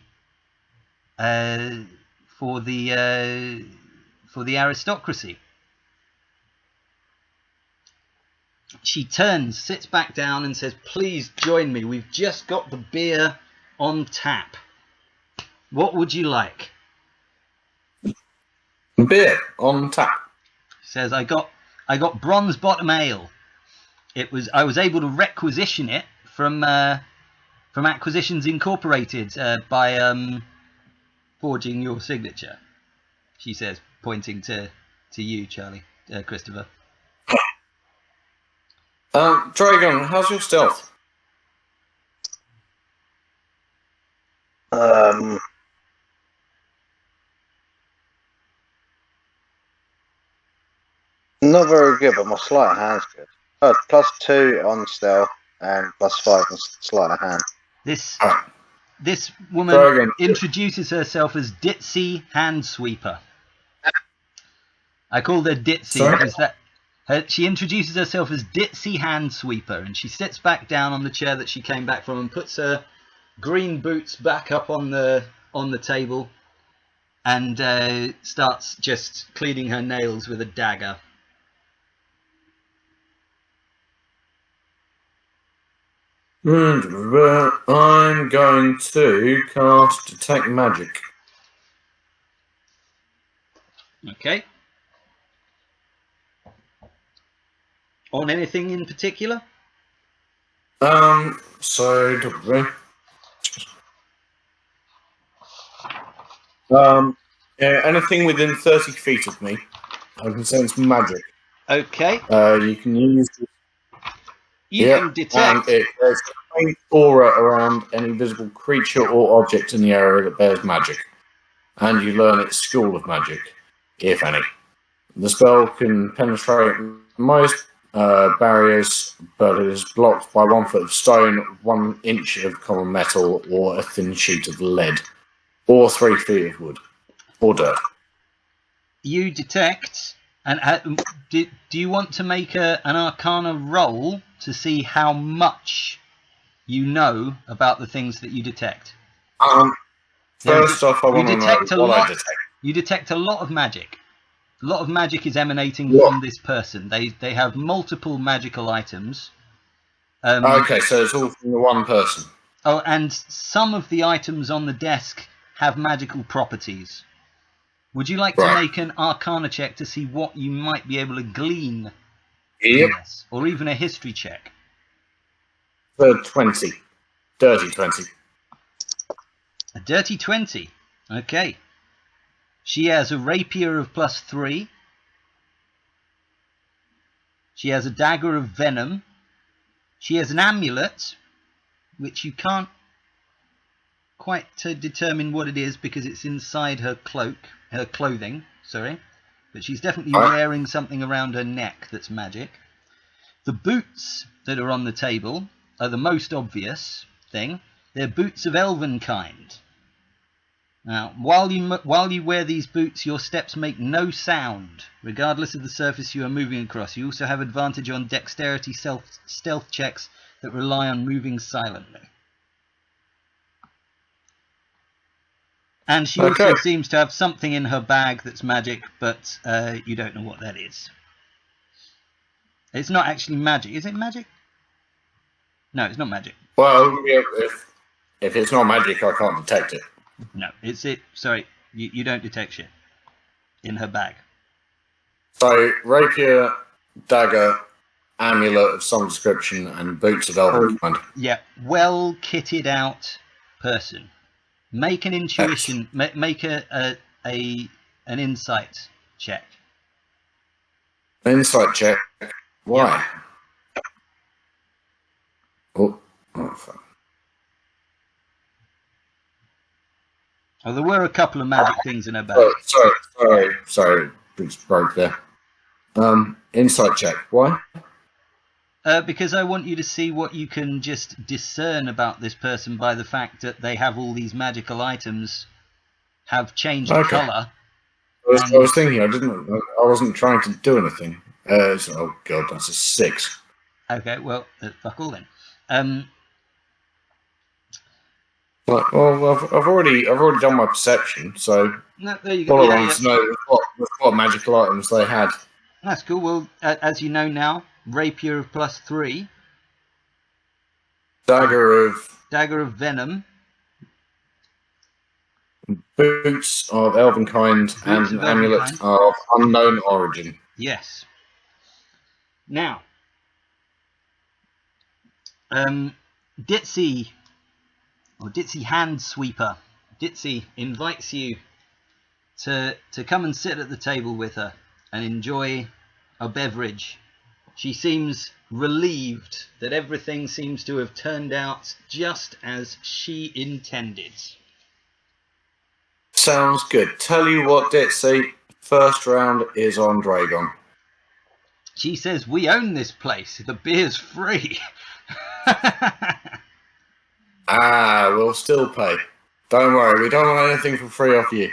aristocracy. She turns, sits back down and says, "Please join me. We've just got the beer on tap. What would you like?" Beer on tap. She says, I got bronze bottom ale. I was able to requisition it from Acquisitions Incorporated by forging your signature. She says, pointing to you, Charlie, Christopher. Dre'gon, how's your stealth? Not very good, but my sleight of hand's good. +2 on stealth and +5 on sleight of hand. This woman introduces herself as Ditzy Handsweeper. I called her Ditzy because she introduces herself as Ditzy Handsweeper, and she sits back down on the chair that she came back from and puts her green boots back up on the table and starts just cleaning her nails with a dagger. I'm going to cast Detect Magic. Okay. On anything in particular? Yeah, anything within 30 feet of me, I can sense magic. Okay. You can use. You can detect. And there's a faint aura around any visible creature or object in the area that bears magic, and you learn its school of magic, if any. The spell can penetrate most barriers, but it is blocked by 1 foot of stone, 1 inch of common metal, or a thin sheet of lead, or 3 feet of wood, or dirt. You detect, and do you want to make an Arcana roll to see how much you know about the things that you detect? First off, I want to know what I detect. You detect a lot of magic. A lot of magic is emanating from this person. They have multiple magical items. Okay, so it's all from the one person. Oh, and some of the items on the desk have magical properties. Would you like to make an Arcana check to see what you might be able to glean from this? Or even a history check? 20. Dirty 20. A dirty 20. Okay. She has a rapier of +3. She has a dagger of venom. She has an amulet, which you can't quite determine what it is because it's inside her clothing, sorry. But she's definitely wearing something around her neck that's magic. The boots that are on the table are the most obvious thing. They're boots of elven kind. Now, while you wear these boots, your steps make no sound, regardless of the surface you are moving across. You also have advantage on dexterity stealth checks that rely on moving silently. And she also seems to have something in her bag that's magic, but you don't know what that is. It's not actually magic. Is it magic? No, it's not magic. Well, if it's not magic, I can't detect it. No, sorry, you don't detect shit in her bag. So, rapier, dagger, amulet of some description, and boots of elven kind. Yeah, well kitted out person. Make an intuition. Make an insight check. Insight check. Why? Yep. Oh, fuck. Oh, there were a couple of magic things in her bag. Sorry, boots broke there. Insight check. Why? Because I want you to see what you can just discern about this person by the fact that they have all these magical items, have changed colour. I was thinking, I wasn't trying to do anything. Oh god, that's a 6. Okay, well, fuck all then. Well, I've already done my perception, so no, there you go. All I wanted to know was what magical items they had. That's cool. Well, as you know now, rapier of +3, dagger of venom, boots of elven kind, and an amulet of unknown origin. Yes. Now, Ditsy Handsweeper. Ditsy invites you to come and sit at the table with her and enjoy a beverage. She seems relieved that everything seems to have turned out just as she intended. Sounds good. Tell you what, Ditsy, first round is on Dre'gon. She says, we own this place. The beer's free. We'll still pay. Don't worry, we don't want anything for free off you.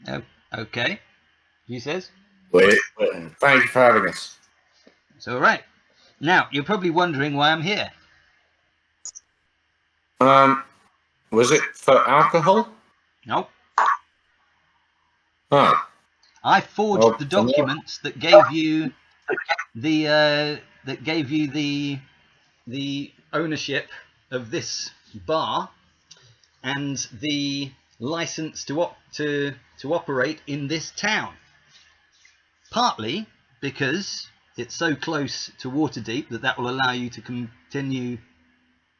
Oh, okay. She says. Thank you for having us. It's all right. Now, you're probably wondering why I'm here. Was it for alcohol? Nope. Oh. I forged Oh, the documents that gave you the the ownership of this bar and the license to operate in this town. Partly because it's so close to Waterdeep that will allow you to continue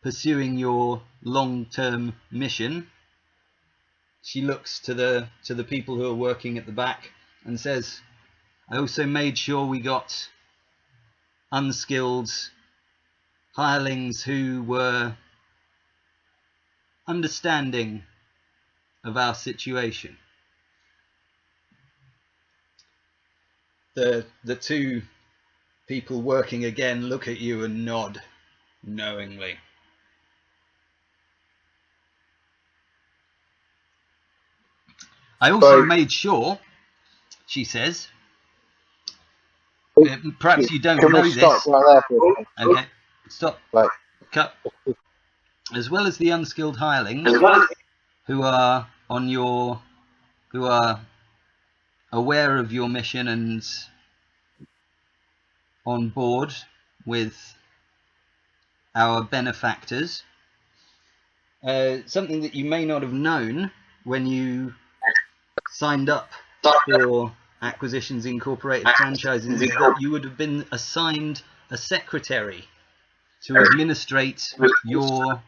pursuing your long-term mission. She looks to the people who are working at the back and says, I also made sure we got unskilled hirelings who were understanding of our situation. The two people working again look at you and nod knowingly. I also made sure, she says, perhaps you don't Can know we stop this. right there for a second? Okay, stop. Like, Cut. As well as the unskilled hirelings who are aware of your mission and on board with our benefactors. Something that you may not have known when you signed up for Acquisitions Incorporated franchises is that you would have been assigned a secretary to administrate your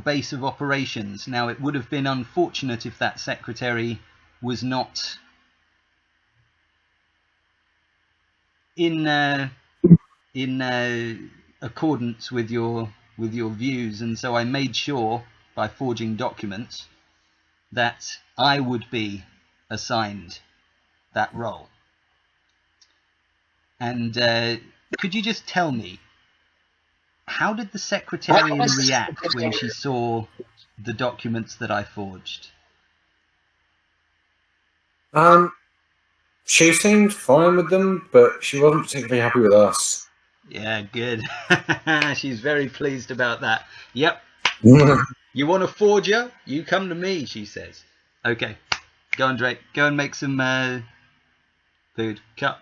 base of operations. Now, it would have been unfortunate if that secretary was not in accordance with your views, and so I made sure by forging documents that I would be assigned that role. And could you just tell me, how did the secretarian react when she saw the documents that I forged? She seemed fine with them, but she wasn't particularly happy with us. Yeah, good. She's very pleased about that. Yep. You want a forger? You come to me, she says. Okay. Go on, Drake. Go and make some food. Cut.